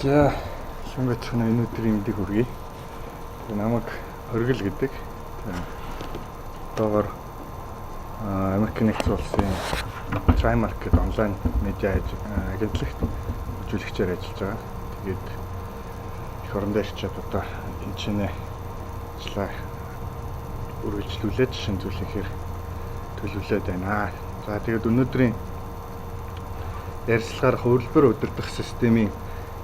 За шинэ бацхан өнөөдрийн мэндийг хүргэе. Намайг Хоригл гэдэг. Одоогоор Америк нэгдсэн улсын Trimark гэдэг онлайн медиа агентлагт хөтөлбөрчээр ажиллаж байгаа. Тэгээд их орондоо ирчээд одоо энэ чинээ ажиллаа үргэлжлүүлээд шинэ зүйл хийхээр төлөвлөд байна. За тэгээд өнөөдрийн ярилцлагаар хувилбар удирдах системийн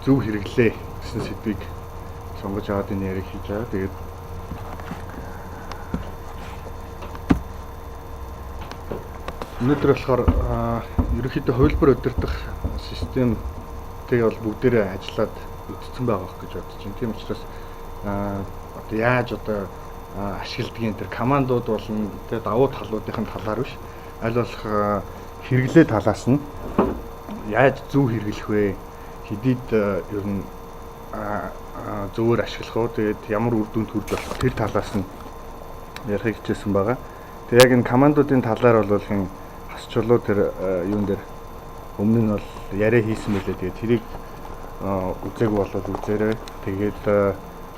зөв хэрэглээ гэсэн сэдвийг сонгож аваад энэ яриг хийж байгаа. Тэгээд өнөөдөр болохоор ерөнхийдөө хувилбар удирдах системтэй бол бүгдээрээ ажиллаад үтцсэн байгаа гэж бодож байна. Тийм учраас одоо яаж ашигладгийн тэр командууд болон тэгээд давуу талуудын талаар биш, аль болох хэрэглээ талаас нь яаж зөв хэрэглэх вэ? Хэдийд ер нь зөвөр ашиглах уу, тэгээд ямар үр дүнд хүрч болох тэр талаас нь ярих хичээсэн байгаа. Тэгээд яг энэ командуудын талаар бол энэ хас чулуу тэр юун дээр өмнө нь бол яриа хийсэн мөлий. Тэгээд тэрийг үзег болоод үзээрэй. Тэгээд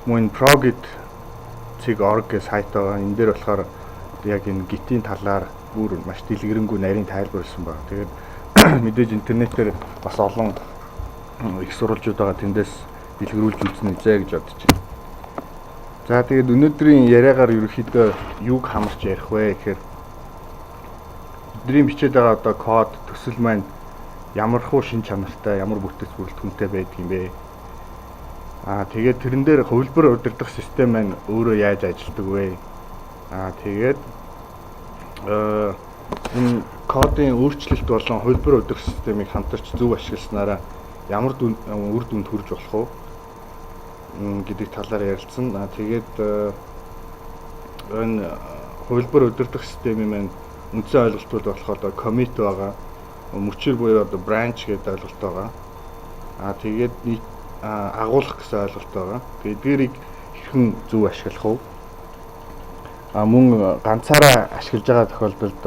мөн progit.org гэх сайт байгаа. Энэ дээр болохоор яг энэ гитийн талаар бүр маш дэлгэрэнгүй нарийн тайлбарлсан байна. Тэгээд мэдээж интернетээр бас олон их сурвалжууд байгаа, тэндээс дэлгэрүүлж үзнэ гэж бодож байна. За тэгээд өнөөдрийн яриагаар ерөнхийдөө юуг хамарч ярих вэ гэхээр бидний бичээд байгаа одоо код төсөл маань ямар хуу шин чанартай, ямар бүтэц бүрэлдэхүүнтэй байдаг юм бэ? Тэгээд тэрэн дээр хувилбар удирдах систем маань өөрөө яаж ажилладаг вэ? Тэгээд энэ кодын өөрчлөлт болон хувилбар удирдах системийг хамтарч зөв ашигласнараа ямар үр дүнд хүрч болох вэ гэдэг талаар ярилцсан. Тэгээд энэ хувилбар удирдах системийн маань үндсэн ойлголтууд болохоор commit байгаа, мөчир буюу одоо branch гэдэг ойлголт байгаа. Тэгээд нийт агуулах гэсэн ойлголт байгаа. Тэгээд эдгээрийг хэрхэн зөв ашиглах вэ? Мөн ганцаараа ашиглаж байгаа тохиолдолд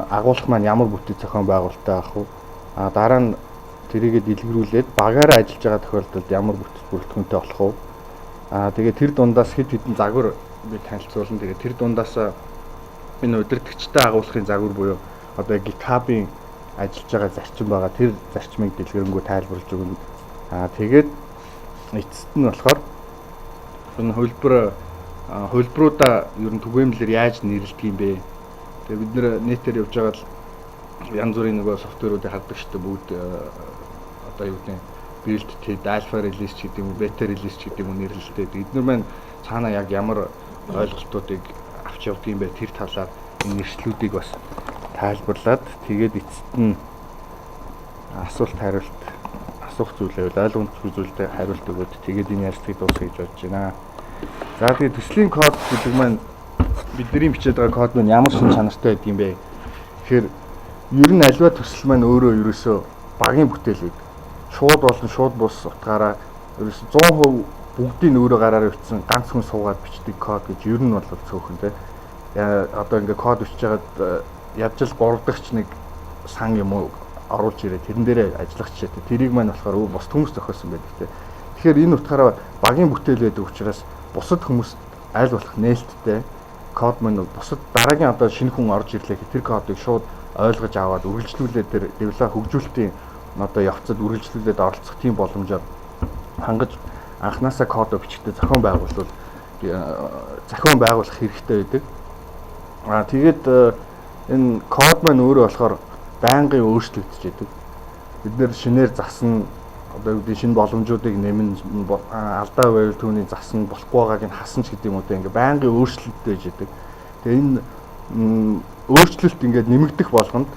агуулах маань ямар бүтэц зохион байгуулалттай авах вэ? Дараа нь тэрийгэ дэлгэрүүлээд багаараа ажиллаж байгаа тохиолдолд ямар бүтэц бүрэлдэхүүнтэй болох вэ? Тэгээд тэр дундаас хэд хэдэн загвар би танилцуулна. Тэгээд тэр дундаас энэ удирдагчтай агуулгын загвар буюу одоо GitHub-ийн ажиллаж байгаа зарчим байгаа. Тэр зарчмыг дэлгэрэнгүй тайлбарлаж өгнө. Тэгээд эцэст нь болохоор энэ хувилбаруудаа ер нь түгээмлэр яаж нэрлэдэг юм бэ? Тэгээд бид нэр нэтээр явж байгаа л янз бүрийн нөгөө софтверуудыг хардаг шүү дээ. Бүгд одоо юу гэдэг build test, alpha release гэдэг юм уу, beta release гэдэг юм уу нэрлэлтэй. Эдгээр маань цаана яг ямар ойлголтуудыг авч явдаг юм бэ? Тэр талаар энэ нэршлүүдийг бас тайлбарлаад тэгээд эцэст нь асуулт хариулт асуух зүйлээ ойлгомжтой зүйлтэй хариулт өгөөд тэгээд энэ ярилцлагыг дуусгах гэж бодож байна. За тэгээд төслийн код гэдэг маань бидний бичээд байгаа код маань ямар шин чанартай байдаг юм бэ? Тэгэхээр ер нь альва төсөл маань өөрөө ерөөсөө багийн бүтээл байдаг. Шууд болон шууд бус утгаараа ерөөсөө 100% бүгдийг өөрөө гараар бичсэн ганц хүн суугаад бичдэг код гэж ер нь бол цөөхөн тэ. Одоо ингээ код бичиж байгаад ядж л 3 дахь нэг сан юм уу оруулж ирээ тэрэн дээрээ ажиллах жишээтэй. Тэрийг маань болохоор бус хүмүүс зохиосон байдаг тэ. Тэгэхээр энэ утгаараа багийн бүтээл байдаг учраас бусад хүмүүс аль болох нээлттэй код маань бусад дараагийн одоо шинэ хүн орж ирлээ тэр кодыг шууд ойлгож аваад үргэлжлүүлээд тэр девелоп хөгжүүлэлтийн одоо явцад үргэлжлүүлээд оролцох тийм боломжоор хангаж анханасаа код бичгтээ зохион байгуулах хэрэгтэй байдаг. Тэгээд энэ код маань өөрөө болохоор байнгын өөрчлөгдөж байдаг. Бид нэр шинээр засна одоо үүдийн шинэ боломжуудыг нэмэн алдаа байвал түүний засна болохгүй байгааг нь хасна ч гэдэг юм уу ингээ байнгын өөрчлөлттэй байж байдаг. Тэгээ энэ өөрчлөлт ингээд нэмэгдэх болгонд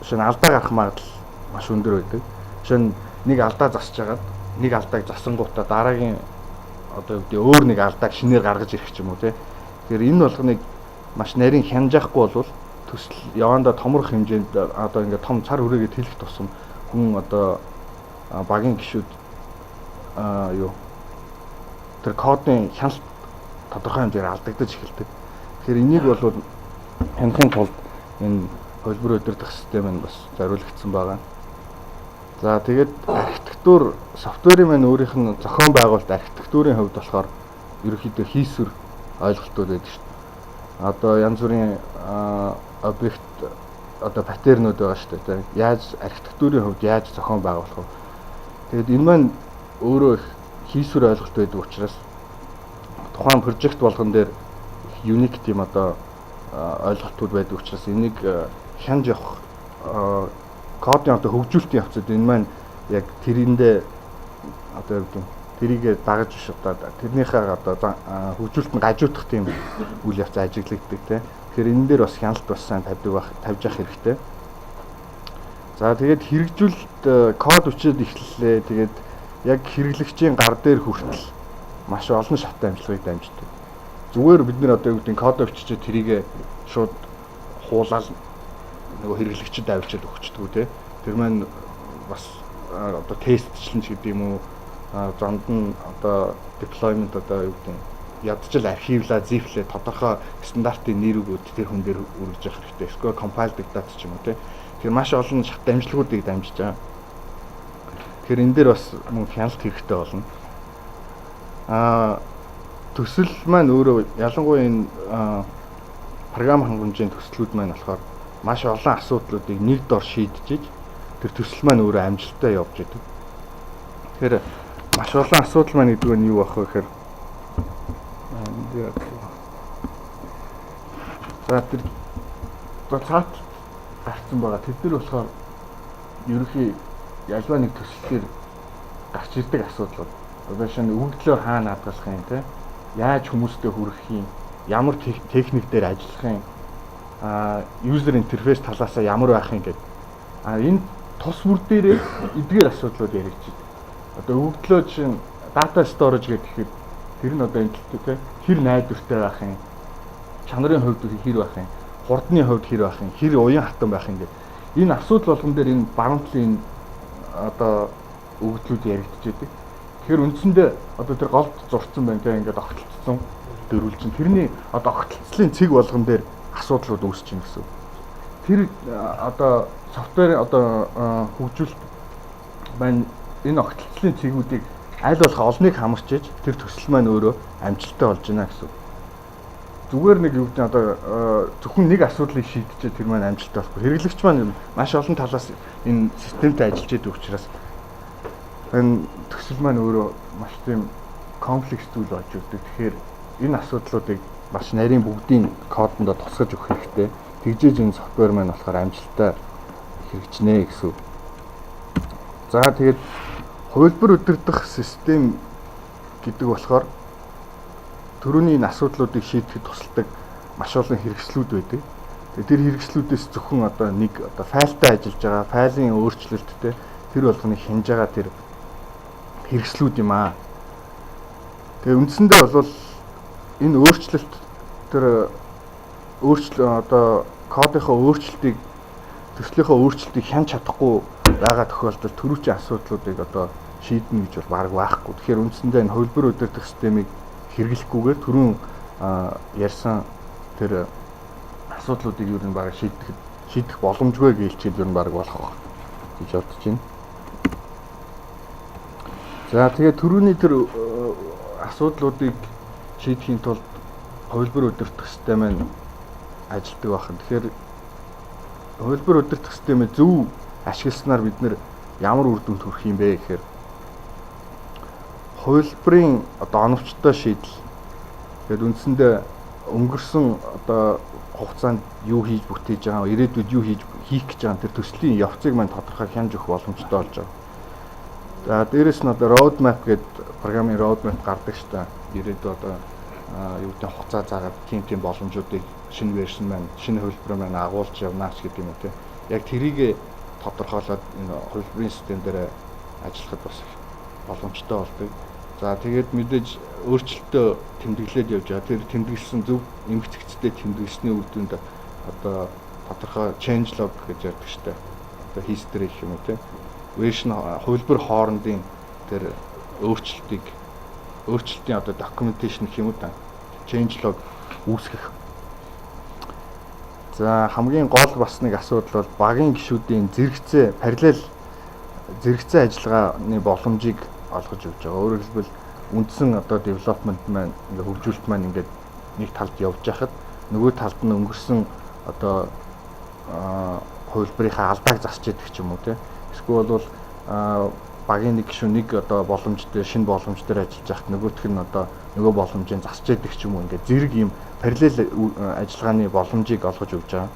шинэ алдаа гарах магадлал маш өндөр байдаг. Шинэ нэг алдаа засч хагаад нэг алдааг засангуудаа дараагийн одоо үүдээ өөр нэг алдааг шинээр гаргаж ирэх ч юм уу тий. Тэгэхээр энэ болгоныг маш нарийн хянжаахгүй болвол төсөл явандаа томрох хэмжээнд одоо ингээд том цар хүрээгээ тэлэх тусам хүн одоо багийн гишүүд тэр кодын хяналт тодорхой хэмжээр алдагдаж эхэлдэг. Тэгэхээр энийг бол хянахын тулд энэ хувилбар удирдах систем нь бас зориулагдсан байгаа. За тэгээд архитектур софтверийн маань өөрийнх нь зохион байгуулалт архитектурын хувьд болохоор ерөнхийдөө хийсвэр ойлголтууд байдаг шүү дээ. Одоо янз бүрийн объект одоо паттернууд байгаа шүү дээ. Яаж архитектурын хувьд яаж зохион байгуулах вэ? Тэгээд энэ маань өөрөө их хийсвэр ойлголт байдаг учраас тухайн прожект болгон дээр unique тийм одоо ойлголтууд байдаг учраас энийг хянж явах кодын одоо хөгжүүлэлтийн явцад энэ маань яг тэрэндээ одоо юу гэдэг тэрийг дагаж биш одоо тэрнийхээ одоо хөгжүүлэлт нь гажуудах тийм үйл явц ажиглагддаг тийм. Тэгэхээр энэ дээр бас хяналт бас сайн тавьж явах хэрэгтэй. За тэгээд хэрэгжүүлэлт код өчөөд эхэллээ. Тэгээд яг хэрэглэгчийн гар дээр хүртэл маш олон шат амжилтыг дамждаг. Зүгээр бид нэр одоо юу гэдэг код өвччээ тэрийг шууд хуулаад нөгөө хэрэглэгчид авчиад өгчдөг тий. Тэр маань бас одоо тестчлэн ч гэдэг юм уу зонд нь одоо deployment одоо юу гэдэг ядчил архивлаа зифлээ тодорхой стандартын нэрүүд тэр хүн дээр үргэж явах хэрэгтэй. Эсвэл compiled data ч юм уу тий. Тэгэхээр маш олон шат дамжлагуудыг дамжиж байгаа. Тэгэхээр энэ дээр бас мөн хяналт хэрэгтэй болно. Төсөл маань өөрөө ялангуяа энэ програм хангамжийн төслүүд маань болохоор маш олон асуудлуудыг нэг дор шийдэж тэр төсөл маань өөрөө амжилттай явж идэг. Тэгэхээр маш олон асуудал маань гэдэг нь юу байх вэ гэхээр за тэр цаат гарсан байгаа. Тэд нар болохоор ерөнхий ялваа нэг төслөөр гарч ирдэг асуудлууд. Одоо шинэ өгөгдлөө хаана хадгалах юм те? Яаж хүмүүстэй хүрэх юм? Ямар техник дээр ажиллах юм? User interface талаасаа ямар байх юм гэдэг. Энэ тус бүр дээрээ эдгээр асуудлууд яригдчих. Одоо өгөгдлөө чинь data storage гэхэд тэр нь одоо энэ те хэр найдвартай байх юм? Чанарын хувьд хэр байх юм? Хурдны хувьд хэр байх юм? Хэр уян хатан байх юм гэдэг. Энэ асуудал болгон дээр энэ boundary одоо өгөгдлүүд яригдчих байдаг. Тэгэхээр үндсэндээ одоо тэр голд зурцсан байна те ингээд огтлцсон дөрвөлжин тэрний одоо огтлцлын цэг болгон дээр асуудлууд үүсэж байна гэсэн. Тэр одоо софтвер одоо хөгжүүлэлт маань энэ огтлцлын цэгүүдийг аль болох олныг хамарч иж тэр төсөл маань өөрөө амжилттай болж байна гэсэн. Зүгээр нэг юу гэдэг одоо зөвхөн нэг асуудлыг шийдчихээ тэр маань амжилттай болохгүй. Хэрэглэгч маань маш олон талаас энэ системтэй ажиллаж идэг учраас энэ төсөл маань өөрөө маш тийм комплекс зүйл болж өгдөг. Тэгэхээр энэ асуудлуудыг маш нарийн бүгдийн кодонд тусгаж өгөх хэрэгтэй. Тэгжээж энэ софтвер маань болохоор амжилттай хэрэгжинэ гэсэн. За тэгээд хувилбар удирдах систем гэдэг болохоор төрөний энэ асуудлуудыг шийдэхэд тусалдаг маш олон хэрэгслүүд байдаг. Тэр хэрэгслүүдээс зөвхөн одоо нэг одоо файлтай ажиллаж байгаа, файлын өөрчлөлттэй тэр болгоныг хянаж байгаа тэр хэрэгслүүд юм аа. Тэгээ үндсэндээ бол энэ өөрчлөлт тэр одоо кодынхоо өөрчлөлтийг төслийнхөө өөрчлөлтийг хянаж чадахгүй байгаа тохиолдолд төрүүчийн асуудлуудыг одоо шийднэ гэж бол баг байхгүй. Тэгэхээр үндсэндээ энэ хувилбар удирдах системийг хэрэглэхгүйгээр түрүүн ярьсан тэр асуудлуудыг юу нэг баг шийдэх боломжгүй гэлчил юу нэг баг болох гэж бодож байна. За тэгээд түрүүний тэр асуудлуудыг шийдэхийн тулд хувилбар удирдах систем маань ажилладаг байна. Тэгэхээр хувилбар удирдах системээ зөв ашигласнаар бид нэр ямар үр дүнд хүрэх юм бэ гэхээр хувилбарын одоо оновчтой шийдэл. Тэгээд үндсэндээ өнгөрсөн одоо хугацаанд юу хийж бүтээж байгаа, ирээдүйд юу хийх гэж байгаа тэр төслийн явцыг маань тодорхой хянж өгөх боломжтой болж байгаа. За дээрэс нь одоо road map гэдэг програмын road map гардаг шүү дээ. Ирээдүйд одоо юу гэдэг хугацаа заагаад тийм боломжуудыг шинэ вершн маань, шинэ хувилбар маань агуулж явнаач гэдэг юм уу те. Яг тэрийг тодорхойлоод энэ хувилбарын систем дээр ажиллахад бас боломжтой болдог. За тэгээд мэдээж өөрчлөлтөө тэмдэглээд явж байгаа. Тэр тэмдэглэсэн зөв эмгэгцтэй тэмдэглэсний үр дүнд одоо тодорхой change log гэж ярьдаг шүү дээ. Одоо history гэх юм уу те. Вершн хувилбар хоорондын тэр өөрчлөлтийн одоо documentation гэх юм уу та. Change log үүсгэх. За хамгийн гол бас нэг асуудал бол багийн гишүүдийн зэрэгцээ параллел зэрэгцээ ажиллагааны боломжийг олгож өгч байгаа. Өөрөөр хэлбэл үндсэн одоо development маань ингээ хөгжүүлэлт маань ингээд нэг талд явж байхад нөгөө талд нь өнгөрсөн одоо хувилбарынхаа алдааг засч яддаг ч юм уу те. Эсвэл бол багийн нэг гишүүн нэг одоо боломж дээр шинэ боломж дээр ажиллаж байхад нөгөөх нь одоо нөгөө боломжийг засч яддаг ч юм уу ингээд зэрэг ийм параллел ажиллагааны боломжийг олгож өгч байгаа.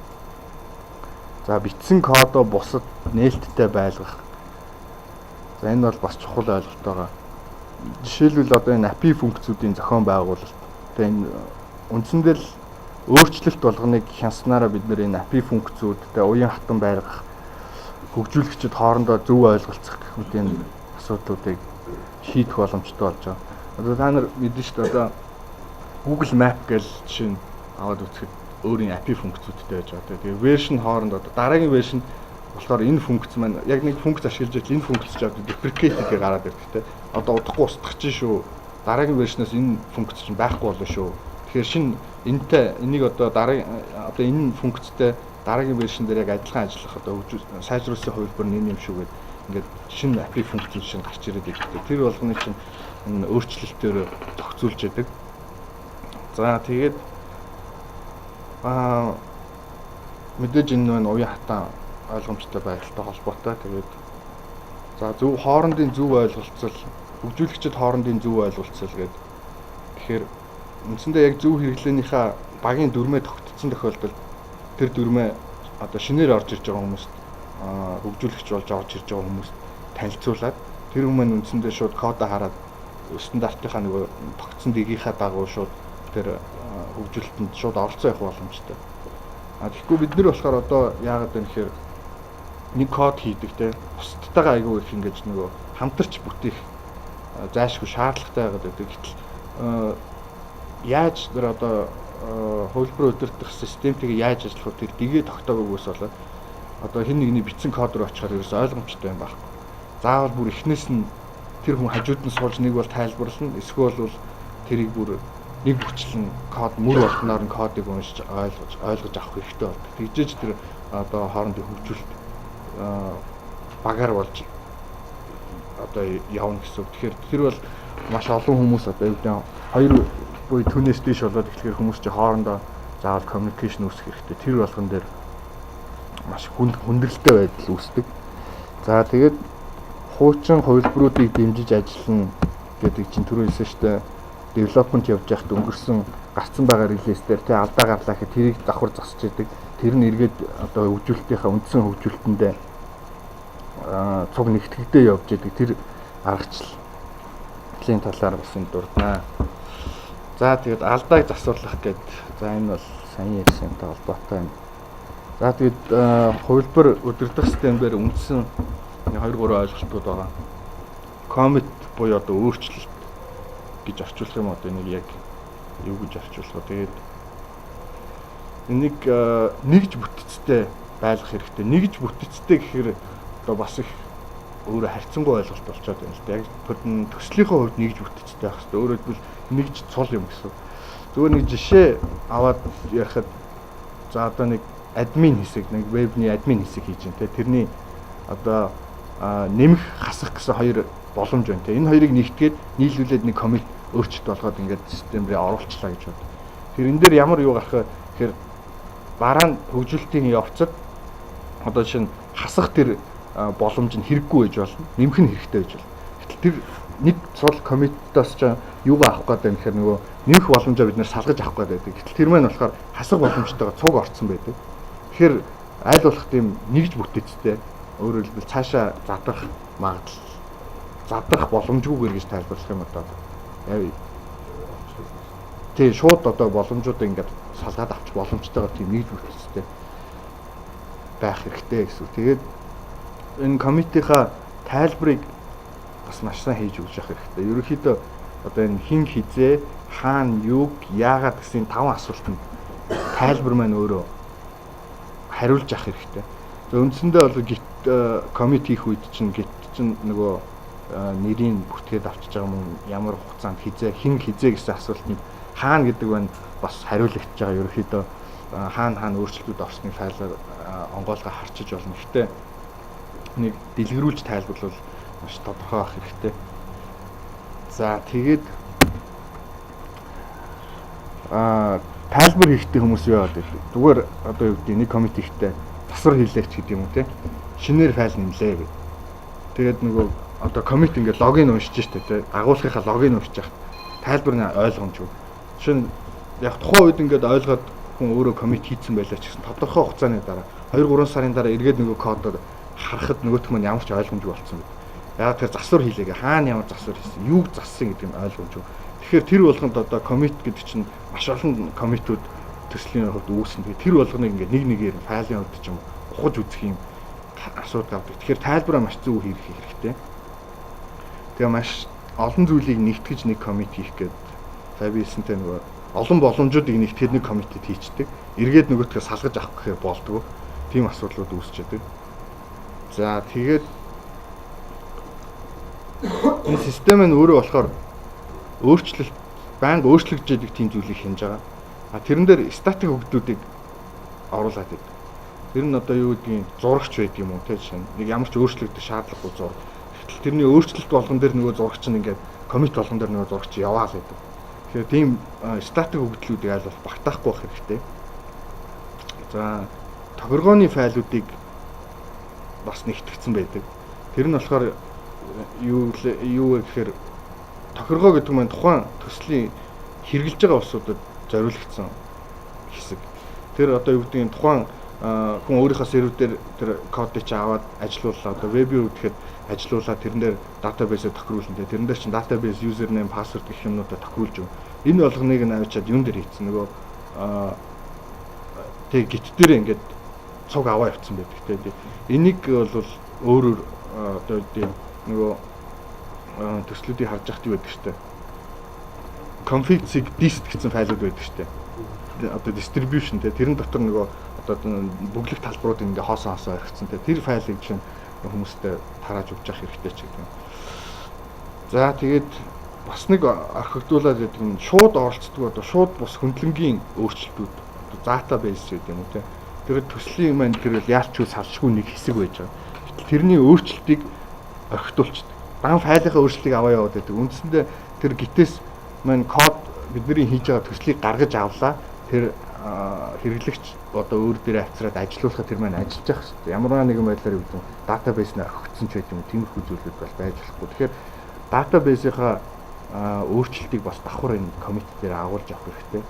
За бичсэн кодоо бусад нээлттэй байлгах. За энэ бол бас чухал ойлголт байгаа. Жишээлбэл одоо энэ API функцүүдийн зохион байгуулалт. Тэгээ энэ үндсэндээ л өөрчлөлт болгоныг хянснараа бид нэр энэ API функцүүд тэгээ уян хатан байлгах, хөгжүүлэгчид хоорондоо зөв ойлголцох гэх мэт энэ асуудлуудыг шийдэх боломжтой болж байгаа. Одоо та нар мэдэн шүү дээ одоо Google Map гэж жишээ нь аваад үзэхэд өөрийн API функцүүдтэй байж байгаа. Тэгээ вершн хооронд одоо дараагийн вершн болохоор энэ функц маань яг нэг функц ашиглаж байл энэ функц ч одоо deprecate гэх гараад ирдэг те. Одоо удахгүй устгах чинь шүү. Дараагийн вершнээс энэ функц чинь байхгүй болно шүү. Тэгэхээр шинэ энэтэй энийг одоо дараагийн одоо энэ функцтэй дараагийн вершн дээр яг адилхан ажиллах одоо сайжруулсан хувилбар нь юм шүү гэдэг ингээд шинэ API функцүүд чинь гарч ирээд идэв. Тэр болгоны чинь энэ өөрчлөлтөөр зохицуулж яадаг. За тэгээд мэдээж энэ уян хатан ойлгомжтой байгальтай холбоотой. Тэгээд за зөв хоорондын зөв ойлголцол, хөгжүүлэгчид хоорондын зөв ойлголцол гэдэг. Тэгэхээр үндсэндээ яг зөв хэрэглээнийхээ багийн дүрмээ тогтцсон тохиолдолд тэр дүрмээ одоо шинээр орж ирж байгаа хүмүүст хөгжүүлэгч болж орж ирж байгаа хүмүүст танилцуулаад тэр хүмүүс үндсэндээ шууд кодоо хараад стандартынхаа нөгөө тогтсон дээгийнхаа дагуу шууд тэр хөгжүүлэлтэнд шууд оролцоо явах боломжтой. Тэгэхгүй бид нар болохоор одоо яагаад вэ гэхээр нэг код хийдэг те бусдтайгаа айгүй их ингэж нөгөө хамтарч бүтээх зайлшгүй шаардлагатай байгаад байдаг. Гэтэл яаж тэр одоо хувилбар удирдах системтэйг яаж ажиллах вэ? Тэр дэгээ тогтоогоогоос болоод одоо хэн нэгний бичсэн код руу очихоор ерөөс ойлгомжтой юм байна. Заавал бүр эхнээс нь тэр хүн хажууд нь суулж нэг бол тайлбарлана, эсвэл бол тэрийг бүр нэг бүчлэн код мөр болгоноор нь кодыг уншиж ойлгож авах хэрэгтэй болдог. Тэгжээж тэр одоо хоорондын хөгжүүлэлт багаар болж одоо явна гэсэн үг. Тэгэхээр тэр бол маш олон хүмүүс одоо юу гэдэг хоёр буй түнээс дэш болоод тэгэхээр хүмүүс чи хоорондоо заавал communication үүсгэх хэрэгтэй. Тэр болгон дээр маш хүндрэлтэй байдал үүсдэг. За тэгээд хуучин хувилбаруудыг дэмжиж ажиллана гэдэг чинь түрүү хэлсэн шүү дээ. Development явж байхад өнгөрсөн гарцсан байгаа релиз дээр тэ алдаа гарлаа гэхэд тэрийг давхар засч идэг. Тэр нь эргээд одоо хөгжүүлэлтийнхаа үндсэн хөгжүүлэлтэндээ цуг нэгтгэдэй явж идэг. Тэр аргачлалын талаар бас энэ дурднаа. За тэгээд алдааг засварлах гэдэг. За энэ бол сайн ярьсантай холбоотой юм. За тэгээд хувилбар удирдах системээр үндсэн 2-3 ойлголтууд байгаа. Commit буюу одоо өөрчлөлт гэж орчуулах юм одоо энийг яг юу гэж орчуулах вэ? Тэгээд энийг нэгж бүтцтэй байлгах хэрэгтэй. Нэгж бүтцтэй гэхээр одоо бас их өөрөө харьцангуй ойлголт болчиход байна л да. Яг төслийнхөө хувьд нэгж бүтцтэй байх хэрэгтэй. Өөрөөр хэлбэл нэгж цул юм гэсэн. Зөвхөн нэг жишээ аваад ярихад за одоо нэг админ хэсэг, нэг вебний админ хэсэг хийж байна те. Тэрний одоо нэмэх хасах гэсэн хоёр боломж байна те. Энэ хоёрыг нэгтгээд нийлүүлээд нэг commit өөрчлөлт болгоод ингээд систем рүү оруулчлаа гэж бод. Тэр энэ дээр ямар юу гарах вэ гэхээр дараа нь хөгжүүлэлтийн явцад одоо жишээ нь хасах тэр боломж нь хэрэггүй байж болно. Нэмэх нь хэрэгтэй байж болно. Гэтэл тэр нэг цул commit-аас ч юугаа авах гэдэг юм гэхээр нөгөө нэмэх боломжоо бид нэр салгаж авах гэдэг. Гэтэл тэр маань болохоор хасах боломжтойгоо цуг орцсон байдаг. Тэгэхээр аль болох тийм нэгж бүтээцтэй өөрөөр хэлбэл цаашаа задрах боломжгүйгээр гэж тайлбарлах юм одоо. Тэг шууд одоо боломжуудыг ингээд салгаад авч боломжтойгоо тийм нэгж бүтээцтэй байх хэрэгтэй гэсэн. Тэгээд энэ комитийнхаа тайлбарыг бас маш сайн хийж өгч явах хэрэгтэй. Ерөнхийдөө одоо энэ хин хизээ, хаана, юг, яагаад гэсэн 5 асуултанд тайлбар маань өөрөө хариулж авах хэрэгтэй. За үндсэндээ бол гит комит хийх үед чинь нөгөө нэрийг бүтгээд авчиж байгаа юм ямар хугацаанд хин хизээ гэсэн асуултанд хаана гэдэг нь бас хариулагдж байгаа. Ерөнхийдөө хаана өөрчлөлтүүд орсныг файлаар онгоолгоо харчиж болно. Гэхдээ нэг дэлгэрүүлж тайлбарлавал маш тодорхой авах хэрэгтэй. За тэгээд тайлбар хийхдээ хүмүүс юу яагаад вэ? Зүгээр одоо юу гэдэг нэг коммент хийхдээ засвар хийлээч гэдэг юм уу те. Шинээр файл нэмлээ гэдэг. Тэгээд нөгөө одоо коммент ингээд логин уншиж штэ те. Агуулгынхаа логин уншиж яхад тайлбар нь ойлгомжгүй. Жишээ нь яг тухайн үед ингээд ойлгоод хүн өөрөө коммент хийсэн байлаа ч гэсэн тодорхой хугацааны дараа 2-3 сарын дараа эргээд нөгөө кодоор харахад нөгөөх нь ямар ч ойлгомжгүй болсон гэдэг. Яг тэр засвар хийлээгээ хаана ямар засвар хийсэн, юуг зассан гэдэг нь ойлгомжгүй. Тэгэхээр тэр болгонд одоо коммит гэдэг чинь маш олон коммитүүд төслийн хувьд үүснэ. Тэгээд тэр болгоныг ингээд нэг нэгээр файлын хувьд ч юм ухаж үзэх юм асуудал авдаг. Тэгэхээр тайлбараа маш зөв хийх хэрэгтэй. Тэгээ маш олон зүйлийг нэгтгэж нэг коммит хийх гэдэг. За биесэнтэй нөгөө олон боломжуудыг нэгтгэхэд нэг коммитэд хийчдэг. Эргээд нөгөөдгөө салгаж авах гэхээр болдгоо. Тийм асуудлууд үүсч байдаг. За тэгээд энэ систем нь өөрөө болохоор өөрчлөлт байнга өөрчлөгдөж байдаг тийм зүйлийг хэмж байгаа. Тэрэн дээр статик хөгжлүүдийг оруулаад байдаг. Тэр нь одоо юу гэдгийг зурагч байдаг юм уу те жишээ нь. Нэг ямар ч өөрчлөгдөх шаардлагагүй зураг. Гэтэл тэрний өөрчлөлт болгон дээр нөгөө зурагч нь ингээд коммит болгон дээр нөгөө зурагч яваал гэдэг. Тэгэхээр тийм статик хөгжлүүдийг аль бол багтаахгүй байх хэрэгтэй. За тохиргооны файлуудыг бас нэгтгэсэн байдаг. Тэр нь болохоор юу вэ гэхээр тохиргоо гэдэг нь тухайн төслийн хэрэгжилж байгаа улсуудад зориулагдсан хэсэг. Тэр одоо юу гэдгийг тухайн хүн өөрийнхөө сервер дээр тэр кодыг чи аваад ажилууллаа. Одоо веб-ийг үтгэхэд ажилуулаад тэрэн дээр database-ыг тохируулна. Тэрэн дээр чинь database username, password гэх юмнуудаа тохируулж өгнө. Энэ болгоныг нь авчиад юун дээр хийцэн нөгөө тэг гит дээр ингээд цуг аваа явцсан байдаг. Тэгээд энийг бол өөрөөр одоо нөгөө төслүүдийг харж яхад юу байдаг штэ. Config-ийг dist гэсэн файлууд байдаг штэ. Одоо distribution тэрэн дотор нөгөө одоо бүглэх талбарууд ингээ хоосон иргэцэн тэр файлыг чинь хүмүүстээ тарааж өгч явах хэрэгтэй ч гэдэг. За тэгээд бас нэг орхигдуулаад гэдэг нь шууд оролцдог одоо шууд бус хөндлөнгийн өөрчлөлтүүд одоо database гэдэг юм уу те. Тэр төслийн маань тэр яалч юу салшгүй нэг хэсэг байж байгаа. Тэрний өөрчлөлтийг орхигдуулчихдаг. Дан файлынхаа өөрчлөлтийг аваа яваад байдаг. Үндсэндээ тэр гитээс маань код бидний хийж байгаа төслийг гаргаж авлаа. Тэр хэрэглэгч одоо өөр дээрээ авчираад ажилуулахад тэр маань ажиллаж явах хэрэгтэй. Ямар нэгэн байдлаар юу гэдэг database нь орхигдсон ч гэдэг юм тиймэрхүү зүйлүүд бол байж болохгүй. Тэгэхээр database-ийнхаа өөрчлөлтийг бас давхар энэ commit дээр агуулж авах хэрэгтэй.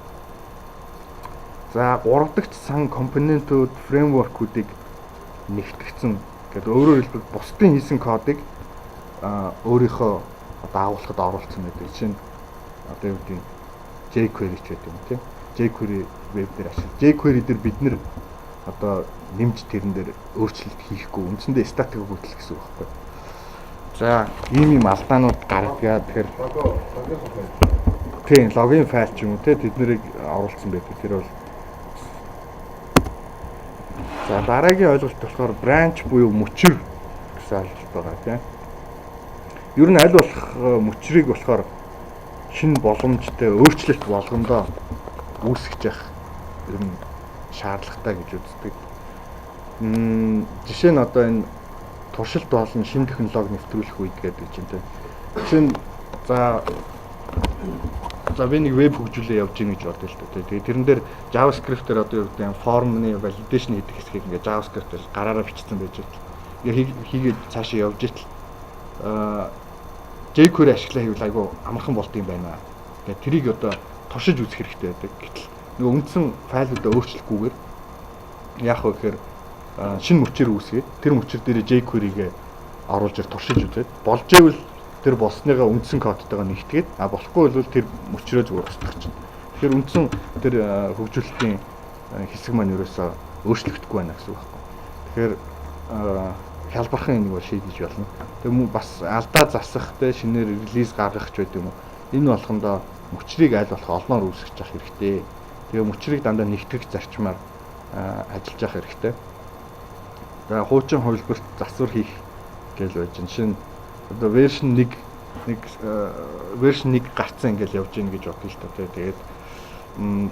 За 3 дахь сан компонентууд, фреймворкуудыг нэгтгэгдсэн. Гэтэл өөрөөр хэлбэл бусдын хийсэн кодыг өөрийнхөө одоо агуулгад оруулсан байдаг. Жишээ нь одоо юу гэдэг jQuery ч гэдэг юм тийм. jQuery веб дээр ашиглаж. jQuery дээр бид нэр одоо нэмж тэрэн дээр өөрчлөлт хийхгүй үндсэндээ статик хөгжил гэсэн үг байхгүй. За ийм алдаанууд гардаг. Тэгэхээр тийм логин файл ч юм уу те тэднийг оруулсан байдаг. Тэр бол за дараагийн ойлголт болохоор branch буюу мөчр гэсэн ойлголт байгаа тийм. Ер нь аль болох мөчрийг болохоор шинэ боломжтой өөрчлөлт болгондоо үүсгэж явах ер нь шаардлагатай гэж үздэг. Жишээ нь одоо энэ туршилт болон шинэ технологи нэвтрүүлэх үед гэдэг чинь тийм. Жишээ нь за би нэг веб хөгжүүлээ явж гин гэж бодъё л дээ. Тэгээ тэрэн дээр JavaScript-ээр одоо юу гэдэг нь формны validation хийдэг хэсгийг ингээ JavaScript-ээр гараараа бичсэн байж байгаа. Тэгээ хийгээд цаашаа явж итэл jQuery ашиглаа хийвэл айгүй амархан болт юм байна. Тэгээ трийг одоо туршиж үзэх хэрэгтэй байдаг. Гэтэл нөгөө үндсэн файлуудаа өөрчлөхгүйгээр яах вэ гэхээр шинэ мөчөр үүсгээд тэр мөчөр дээр jQuery-гээ оруулж ир туршиж үзээд болж ивэл тэр болсныгаа үндсэн кодтойгоо нэгтгээд болохгүй бол тэр мөчрөө зүгээр устгах чинь. Тэгэхээр үндсэн тэр хөгжүүлэлтийн хэсэг маань ерөөсөө өөрчлөгдөхгүй байна гэсэн үг байхгүй. Тэгэхээр хялбархан энийг бол шийдэж болно. Тэгм бас алдаа засах те шинээр релиз гаргах ч байд юм уу. Энэ болгондоо мөчрийг аль болох олноор үүсгэж явах хэрэгтэй. Тэгээ мөчрийг дандаа нэгтгэх зарчмаар ажиллаж явах хэрэгтэй. За хуучин хувилбарт засвар хийх гэж байж байна. Жишээ нь одоо version 1 гарцсан ингээл явж гин гэж бодъё л та. Тэгээд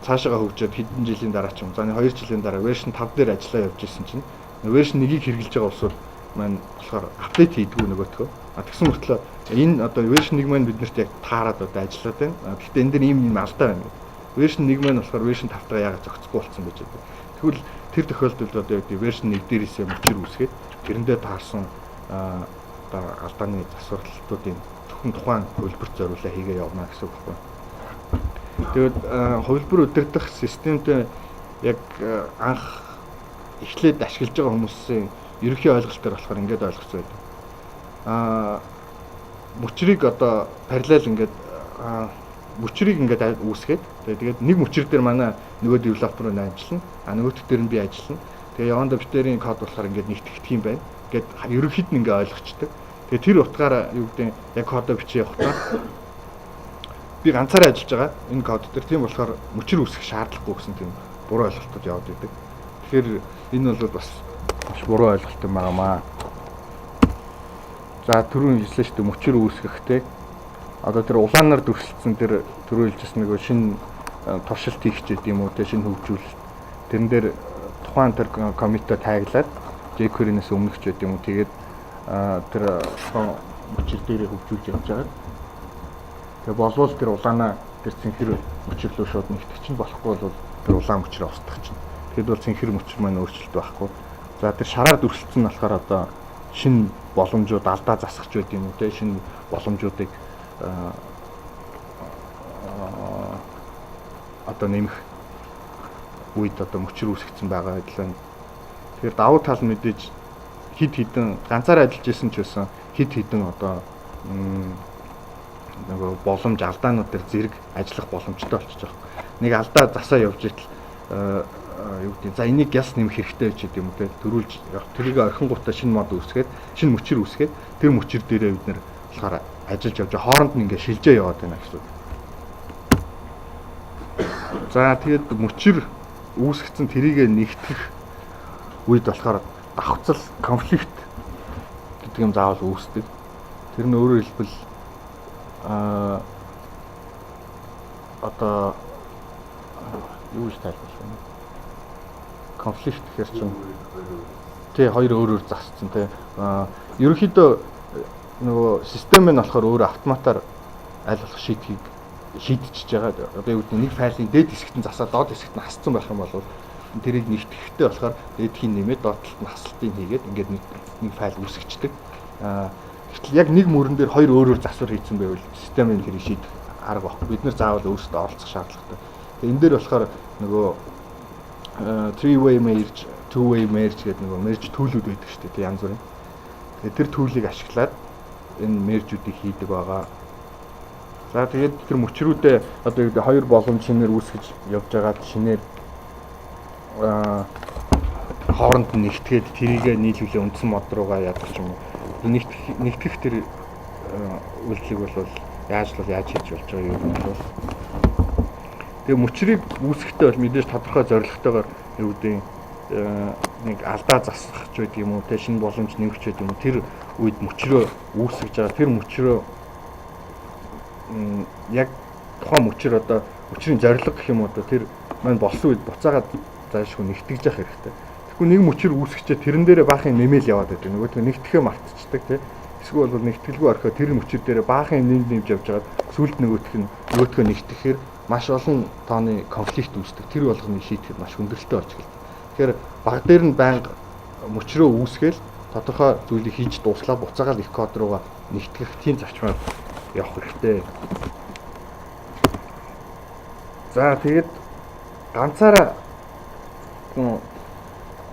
цаашаага хөгжөөд хэдэн жилийн дараа ч юм. За 2 жилийн дараа version 5 дээр ажиллаа явж исэн чинь version 1-ийг хэрэгжилж байгаа улсууд маань болохоор апдейт хийдгүү нөгөөтгөө. Тэгсэн мөртлөө энэ одоо version 1 маань биднэрт яг таарад одоо ажиллаад байна. Гэхдээ энэ дэр ийм алдаа байна. Version 1 маань болохоор version 5-тайгаа яагаад зохицохгүй болсон гэж байна. Тэгвэл тэр тохиолдолд одоо яг version 1 дээрээсээ мөчр үүсгээд тэрэндээ таарсан одоо алдааны засварлалтуудын зөвхөн тухайн хөлбөрт зориулаа хийгээ явна гэсэн үг байна. Тэгээд хувилбар удирдах системтэй яг анх эхлээд ашиглаж байгаа хүмүүсийн ерөнхий ойлголтоор болохоор ингээд ойлгоцсон байдаг. Мөчрийг одоо параллел ингээд мөчрийг ингээд үүсгээд тэгээд нэг мөчр дээр манай нөгөө девелопер нь ажиллана. Нөгөөх дээр нь би ажиллана. Тэгээ яванда битэрийн код болохоор ингээд нэгтгэх юм байна. Ингээд ерөнхийд нь ингээд ойлгочтой. Тэгээ тэр утгаараа юу гэдэг яг кодоо бичиж явахдаа би ганцаараа ажиллаж байгаа энэ код дээр тийм болохоор мөчр үүсгэх шаардлагагүй гэсэн тийм буруу ойлголтод яваад байдаг. Тэгэхээр энэ бол бас маш буруу ойлголт юм байнамаа. За түрүүн хэлсэн шүү дээ мөчр үүсгэхтэй одоо тэр улаанаар дүрслэлсэн тэр түрүү хэлжсэн нэг шинэ туршилт хийх гэж юм уу те шинэ хөгжүүлэлт тэрэн дээр тухайн тэр коммитто тааглаад jQuery-нээс өмнөх ч гэдэг юм уу тэгээд тэр мөчр дээрээ хөгжүүлж явж байгаа. Тэгээ болвол тэр улаанаа тэр цэнхэр мөчрлөө шууд нэгтгэж чинь болохгүй бол тэр улаан мөчрөө устгах чинь. Тэгэхэд бол цэнхэр мөчр маань өөрчлөлт байхгүй. За тэр шараар дүрслэлсэн нь болохоор одоо шинэ боломжууд алдаа засахч байд юм уу те шинэ боломжуудыг одоо нэмэх үед одоо мөчр үүсгэсэн байгаа адилхан. Тэгэхээр давуу тал мэдээж хид хідэн ганцаараа ажиллаж исэн ч байсан хид хідэн одоо нөгөө боломж алдаанууд дээр зэрэг ажиллах боломжтой болчихж байгаа. Нэг алдаа засаа явж итэл юу гэдэг за энийг яс нэмэх хэрэгтэй байж гэдэг юм уу те төрүүлж тэрийг орхингуудаа шинэ мод үүсгээд шинэ мөчр үүсгээд тэр мөчр дээрээ бид нэр болохоор ажиллаж явж хооронд нь ингээ шилжээ яваад байна гэсэн. За тэгээд мөчр үүсгэсэн тэрийг нэгтгэх үед болохоор давхцал конфликт гэдэг юм заавал үүсдэг. Тэр нь өөрөөр хэлбэл одоо юу гэж тайлбарлах вэ? Конфликт гэхэр чинь тий хоёр өөр засцсан тий. Ерөнхийдөө нөгөө систем нь болохоор өөрөө автоматар аль болох шийдхийг шийдчихэж байгаа. Одоо юу гэдэг нэг файлын дээд хэсэгт нь засаад доод хэсэгт нь хасцсан байх юм бол тэрийг нэгтгэхдээ болохоор дээдхийн нэмээд доод талд нь хасалтыг хийгээд ингээд нэг файл үүсгэждэг. Гэтэл яг нэг мөрөн дээр хоёр өөр засвар хийсэн байвал системийн тэрийг шийдэх арга баггүй. Бид нэр заавал өөрсдөө оролцох шаардлагатай. Энэ дээр болохоор нөгөө three-way merge, two-way merge гэдэг нөгөө merge төлөвлөд байдаг шүү дээ. Янз бүрийн. Тэгээд тэр төлөвийг ашиглаад энэ merge-үүдийг хийдэг байгаа. За тэгээд тэр мөчрүүдээ одоо юу гэдэг хоёр боломж шинээр үүсгэж явж байгаа шинээр хооронд нь нэгтгээд тэрийгэ нийлүүлээ үндсэн мод руугаа ядах юм уу. Нэгтгэх тэр үйлчлэг бол яаж хийж болж байгаа юм бол тэгээ мөчрийг үүсгэхдээ бол мэдээж тодорхой зорилготойгоор юу гэдэг нэг алдаа засах ч байдаг юм уу те шинэ боломж нэмэх ч байдаг юм уу тэр үед мөчрөө үүсгэж байгаа тэр мөчрөө яг тухайн мөчр одоо мөчрийн зорилго гэх юм уу тэр маань болсон үед буцаагаад заашгүй нэгтгэж явах хэрэгтэй. Тэгэхгүй нэг мөчр үүсгэчээ тэрэн дээрээ баахан нэмэл яваад байдаг. Нөгөөдгөө нэгтгэхээ мартчихдаг тий. Эсвэл бол нэгтгэлгүй орхиод тэр мөчр дээрээ баахан нэмж явж байгаад сүүлд нөгөөдгөө нэгтгэхээр маш олон тооны конфликт үүсдэг. Тэр болгоныг шийдэхэд маш хүндрэлтэй болж эхэлдэг. Тэгэхээр баг дээр нь байнга мөчрөө үүсгээл тодорхой зүйлийг хийж дууслаа буцаагаад их код руугаа нэгтгэх тийм зарчмаар явах хэрэгтэй. За тэгээд ганцаараа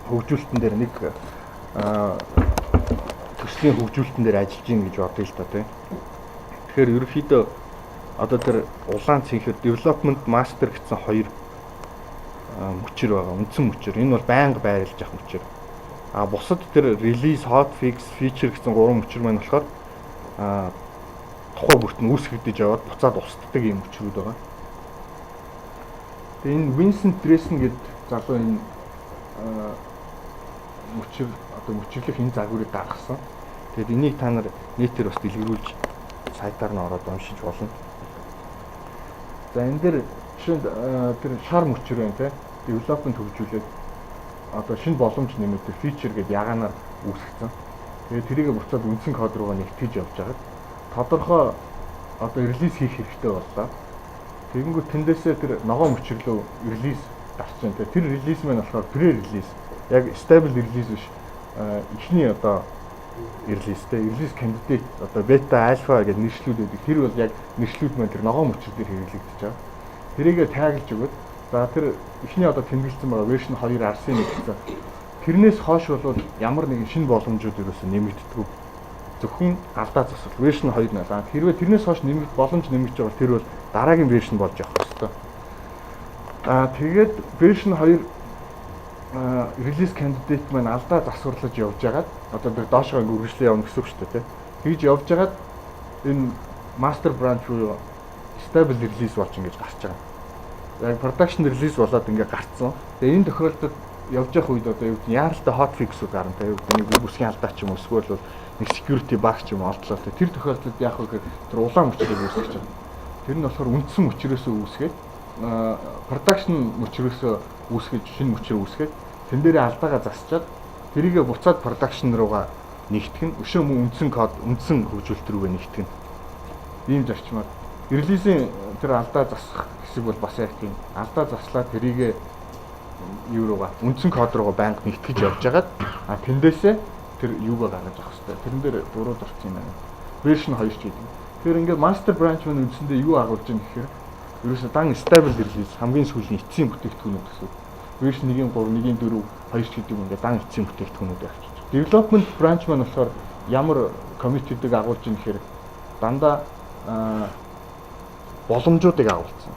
хөгжүүлэлтэн дээр нэг төслийн хөгжүүлэлтэн дээр ажиллаж гин гэж бодъё л та тийм. Тэгэхээр ерөнхийдөө одоо тэр улаан цэнхэр development master гэсэн хоёр мөчр байгаа. Үндсэн мөчр. Энэ бол байнга байрлаж явах мөчр. Бусад тэр release, hotfix, feature гэсэн гурван мөчр маань болохоор тухай бүрт нь үүсгэгдэж яваад буцаад устдаг юм мөчрүүд байгаа. Тэгээ энэ Vincent Dressen гэдэг залуу энэ мөчр одоо мөчрлөх энэ загварыг гаргасан. Тэгээд энийг та нар нийтээр бас дэлгэрүүлж сайтаар нь ороод уншиж болно. За энэ дээр жишээ тэр шар мөчр байна те. Development хөгжүүлээд одоо шинэ боломж нэмээд feature гэдэг ягаанаар үүсгэсэн. Тэгээд тэрийг буцаад үндсэн код руугаа нэгтгэж явж байгаа. Тодорхой одоо релиз хийх хэрэгтэй боллоо. Тэгэнгүүт тэндээсээ тэр ногоон мөчрлөө релиз гарч байна. Тэр релиз маань болохоор pre-release. Яг stable release биш. Эхний одоо релизтэй релиз кандидат одоо бета альфа гэдэг нэршлүүд байдаг. Тэр бол яг нэршлүүд маань тэр ногоон мөчр дээр хэрэглэгдэж байгаа. Тэрийгээ тааглаж өгöd. За тэр эхний одоо тэмдэглэсэн байгаа version 2 RC гэсэн. Тэрнээс хойш бол ямар нэгэн шинэ боломжууд ерөөсөө нэмэгддэг. Зөвхөн алдаа засвал version 2 нэлээ. Хэрвээ тэрнээс хойш боломж нэмэгдэж байгаа тэр бол дараагийн version болж явах хэрэгтэй. Тэгээд version 2 релиз кандидат маань алдаа засварлаж явж байгаад одоо тэр доошоо ингээ үргэлжлэн явна гэсэн үг шүү дээ. Тэгж явж байгаад энэ master branch руу stable release болж ингэж гарч байгаа. Яг production release болоод ингээ гарцсан. Тэгээ энэ тохиолдолд явж явах үед одоо юу гэдэг яаралтай hot fix-үүд гарна. Тэгээ юу гэдэг нэг бүсгийн алдаа ч юм уу эсвэл бол нэг security bug ч юм уу олдлоо. Тэр тохиолдолд яах вэ гэхээр тэр улаан мөчрийг үүсгэж байгаа. Тэр нь болохоор үндсэн мөчрөөсөө үүсгээд production мөчрөөсөө үүсгэж шинэ мөчрөө үүсгээд тэн дээрээ алдаагаа засчаад тэрийгэ буцаад production руугаа нэгтгэн өшөө мөн үндсэн код үндсэн хөгжүүлэлт рүүгээ нэгтгэн. Ийм зарчмаар релизийн тэр алдаа засах хэсэг бол бас яг тийм алдаа заслаад тэрийгэ юу руугаа үндсэн код руугаа банк нэгтгэж явж байгаад тэндээсээ тэр юугаа гаргаж авах хэрэгтэй. Тэрэн дээр буруу зарцсан юм байна. Version 2 ч гэдэг. Тэгэхээр ингээд master branch маань үндсэндээ юу агуулж байгаа гэхээр ерөөсөө дан stable release хамгийн сүүлийн эцсийн бүтээгдэхүүнүүд гэсэн. Version 1.3, 1.4, 2 ч гэдэг юм ингээд дан эцсийн бүтээгдэхүүнүүд авчиж. Development branch маань болохоор ямар commit-ийг агуулж байгаа гэхээр дандаа боломжуудыг агуулсан.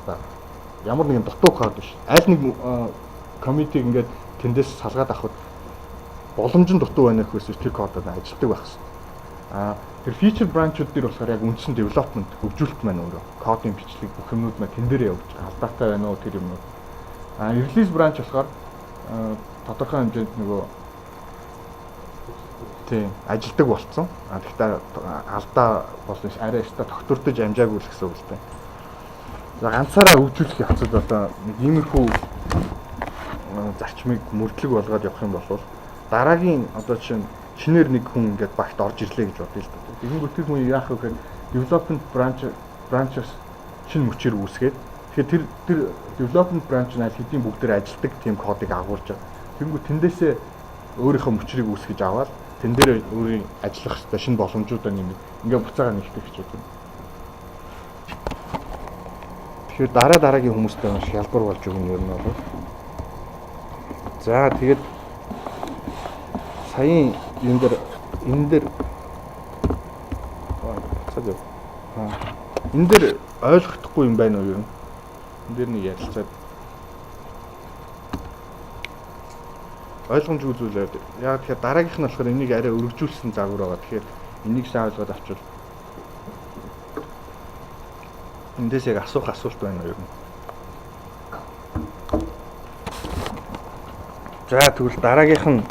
За ямар нэгэн дутуу код биш. Аль нэг commit-ийг ингээд тэндээс салгаад авахд боломж нь дутуу байна гэхээс тэр кодод ажилладаг байх хэрэгтэй. Тэр feature branch-ууд дээр болохоор яг үндсэн development хөгжүүлэлт маань өөрөө кодын бичлэг бүх юмнууд маань тэн дээрээ явж байгаа. Алдаатай байна уу тэр юмнууд. Release branch болохоор тодорхой хэмжээнд нөгөө тийм ажилладаг болцсон. Тэгэхдээ алдаа болсон арай өстө тогтвордож амжаагүй л гэсэн үг л байна. За ганцаараа хөгжүүлэх явцад одоо нэг иймэрхүү зарчмыг мөрдлөг болгоод явах юм бол дараагийн одоо жишээ нь шинээр нэг хүн ингээд багт орж ирлээ гэж бодъё л дээ. Тэгэнгүүт тэр хүн яах вэ гэхээр development branch-аас шинэ мөчөр үүсгээд тэгэхээр тэр development branch нь аль хэдийн бүгдээр ажилдаг тийм кодыг агуулж байгаа. Тэгэнгүүт тэндээсээ өөрийнхөө мөчрийг үүсгэж аваад тэн дээр өөрийн ажиллах хэвээр шинэ боломжуудаа нэмээд ингээд буцаага нэгтгэх гэж байна. Тэгэхээр дараагийн хүмүүстэй маш хялбар болж өгнө юм бол. За тэгээд саяын энэ дээр энэ дээр ойлгохдохгүй юм байна уу юу? Энэ дээр нэг ярилцаад ойлгомжгүй зүйл байдаг. Яг тэгэхээр дараагийнх нь болохоор энийг арай өргөжүүлсэн загвар байгаа. Тэгэхээр энийг сайн ойлгоод авчвал эндээс яг асуулт байна уу юу? За тэгвэл дараагийнх нь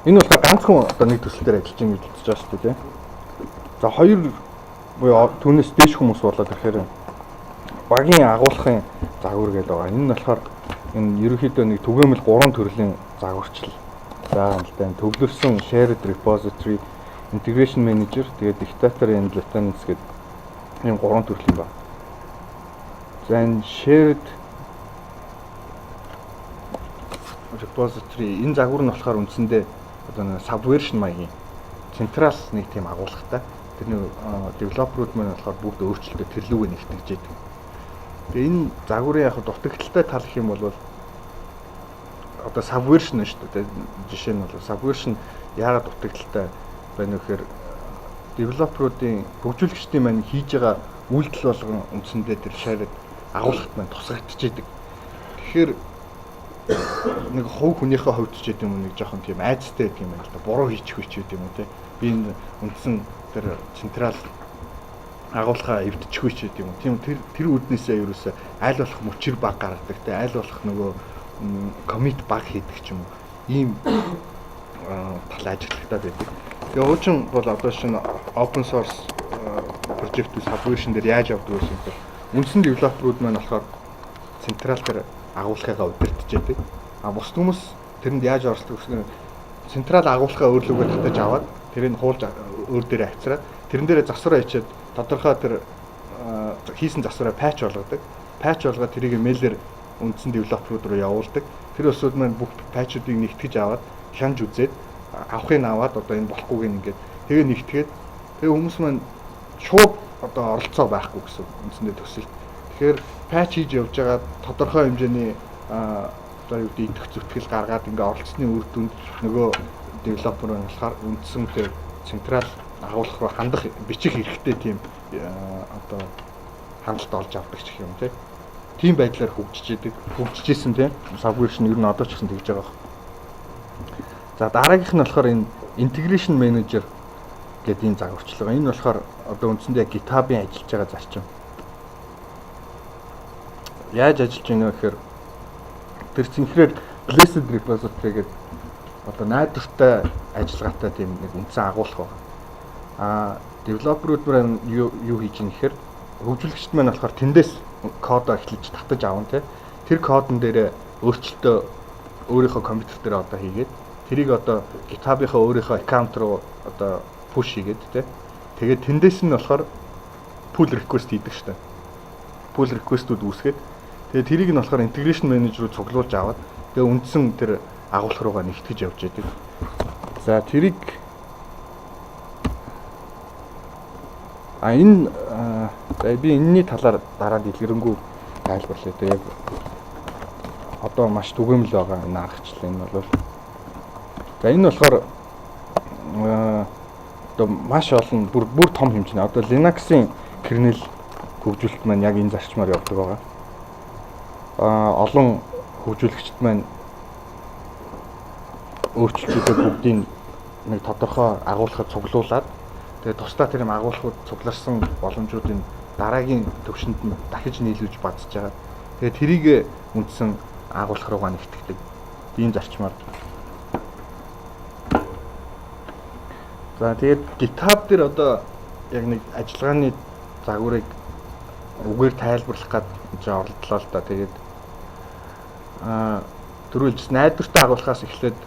энэ болохоор ганцхан одоо нэг төсөл дээр ажиллаж байгаа гэж үзэж байгаа шүү дээ. За хоёр буюу түүнээс дээш хүмүүс болоод ирэхээр багийн агуулгын загвар гэдэг байгаа. Энэ нь болохоор энэ ерөнхийдөө нэг түгээмэл 3 төрлийн загварчил. За юм л да. Төвлөрсөн shared repository, integration manager, тэгээд dictator and lieutenants гэдэг энэ 3 төрлийн байна. За энэ shared repository энэ загвар нь болохоор үндсэндээ одоо нэг subversion маягийн централ нэг тийм агуулгатай. Тэрний девелоперууд маань болохоор бүгд өөрчлөлтөд тэрлүүгээ нэгтгэж яадаг. Тэгээ энэ загварын яг дутагдaltaй тал гэх юм бол одоо subversion шүү дээ. Жишээ нь бол subversion яагаад дутагдaltaй байна вэ гэхээр девелоперуудын хөгжүүлэгчдийн маань хийж байгаа үйлдэл болгон үндсэндээ тэр shared агуулгад маань тусгагдчихэйдэг. Тэгэхээр нэг хувь хүнийхээ хувьд ч гэдэг юм нэг жоохон тийм айцтай гэдэг юм байна л да. Буруу хийчих үуч гэдэг юм уу те. Би энэ үндсэн тэр централ агуулгаа эвдчихгүй ч гэдэг юм уу. Тийм тэр үднээсээ ерөөсөө аль болох мөчр баг гаргадаг те. Аль болох нөгөө commit баг хийдэг ч юм уу. Ийм тал ажиллагтай байдаг. Тэгээ уучин бол одоо шинэ open source project subversion дээр яаж явдаг вэ гэвэл үндсэн девелоперууд маань болохоор централ дээр агуулгыгаа удирдах гэдэг. А бус хүмүүс тэрэнд яаж оролцдог вэ гэхээр централ агуулгаа өөрлөгөө татаж аваад тэрийг хуулж өөр дээрээ авчираад тэрэн дээрээ засвараа хийчихэд тодорхой тэр хийсэн засвараа патч болгодог. Патч болгоод тэрийг мэйлэр үндсэн девелоперууд руу явуулдаг. Тэр улсууд маань бүх патчуудыг нэгтгэж аваад хянж үзээд авахыг аваад одоо энэ болохгүйг ингээд тэгээ нэгтгээд тэгээ хүмүүс маань шууд одоо оролцоо байхгүй гэсэн үндсэндээ төсөлт. Тэгэхээр патч хийж явж байгаа тодорхой хэмжээний одоо юу гэдэг идэх зүтгэл гаргаад ингээ оролцсны үр дүнд нөгөө девелопер нь болохоор үндсэн тэр централ агуулгах руу хандах бичих хэрэгтэй тийм одоо хандлт олж авдаг ч юм тий. Тийм байдлаар хөгжижсэн тийм subscription ер нь одоо ч гэсэн тэгж байгаа. За дараагийнх нь болохоор энэ integration manager гэдэг энэ загварчлага. Энэ болохоор одоо үндсэндээ GitHub-ийн ажиллаж байгаа зарчим. Яаж ажиллаж байна вэ гэхээр тэр цэнхрээр blessed repository гэдэг одоо найдвартай ажиллагаатай тийм нэг үндсэн агуулга байна. Девелоперууд маань юу хийж байгаа гэхээр хөгжүүлэгчд маань болохоор тэндээс кодоо эхлэж татаж авна тий. Тэр кодон дээр өөрчлөлтөө өөрийнхөө компьютер дээр одоо хийгээд тэрийг одоо GitHub-ийнхаа өөрийнхөө аккаунт руу одоо push хийгээд тий. Тэгээд тэндээс нь болохоор pull request хийдэг штэ. Pull request-ууд үүсгээд тэгээд тэрийг нь болохоор integration manager руу цуглуулж аваад тэгээд үндсэн тэр агуулга руугаа нэгтгэж явж яадаг. За тэрийг энэ би энэний талаар дараа дэлгэрэнгүй тайлбарлая. Тэгээд яг одоо маш түгээмэл байгаа энэ аргачлал энэ бол. За энэ болохоор одоо маш олон бүр том хэмжээний одоо Linux-ийн kernel хөгжүүлэлт маань яг энэ зарчмаар явдаг байгаа. Олон хөгжүүлэгчд маань өөрчлөлтүүдээ бүгдийг нэг тодорхой агуулгад цуглуулад тэгээд тусдаа тэр юм агуулгууд цугларсан боломжуудын дараагийн төвшөнд нь дахиж нийлүүлж бадж байгаа. Тэгээд тэрийг үндсэн агуулга руугаа нэгтгэдэг. Ийм зарчмаар. За тэгээд GitHub дээр одоо яг нэг ажиллагааны загварыг үгээр тайлбарлах гэж оролдлоо л да. Тэгээд түрүүлж найдвартай агуулгаас эхлээд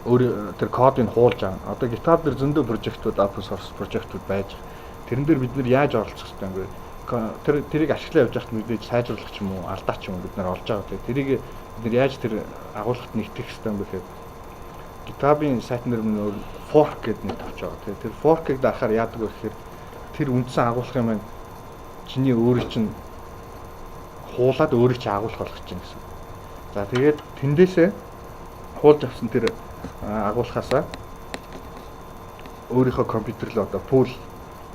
өөр тэр кодыг хуулж байгаа. Одоо GitHub дээр зөндөө прожектууд, open source прожектууд байж тэрэн дээр бид нэр яаж оролцох хэрэгтэй юм бэ? Тэрийг ашиглаа явж байхад мэдээж сайжруулах ч юм уу, алдаа ч юм уу бид нар олж байгаа. Тэрийг бид нар яаж тэр агуулгад нэгтгэх хэрэгтэй юм бэ гэхээр GitHub-ийн сайтн дээр нөр fork гэдэг нэг тавьж байгаа. Тэр fork-ыг дарахаар яадаг вэ гэхээр тэр үндсэн агуулгын маань чиний өөрийн чинь хуулаад өөрийг чинь агуулах болгож чинь гэсэн. За тэгээд тэндээсээ хуулж авсан тэр агуулгахаасаа өөрийнхөө компьютер руу одоо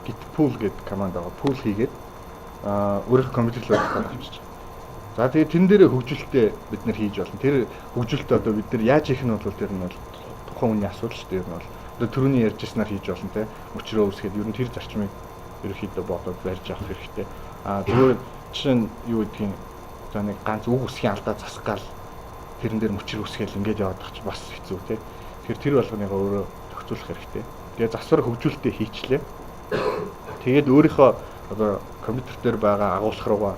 git pull гэдэг команд байгаа. Pull хийгээд өөрийнхөө компьютер руу авчиж. За тэгээд тэн дээр хөгжүүлэлтээ бид нэр хийж болно. Тэр хөгжүүлэлтээ одоо бид нар яаж хийх нь бол тэр нь бол тухайн хүний асуудал шүү дээ. Ер нь бол одоо түрүүний ярьжсанаар хийж болно те. Өчрөө үсгээд ер нь тэр зарчмыг ерөөхдөө бодоод барьж авах хэрэгтэй. Зүгээр жишээ нь юу гэдгийг за нэг ганц үг үсгийн алдаа засах гал тэрэн дээр мөчр үсгээл ингэж яваад тахч бас хэцүү те. Тэгэхээр тэр болгоныгоо өөрөө зохицуулах хэрэгтэй. Тэгээ засвар хөгжүүлэлтээ хийчлээ. Тэгээд өөрийнхөө одоо компьютер дээр байгаа агуулга руугаа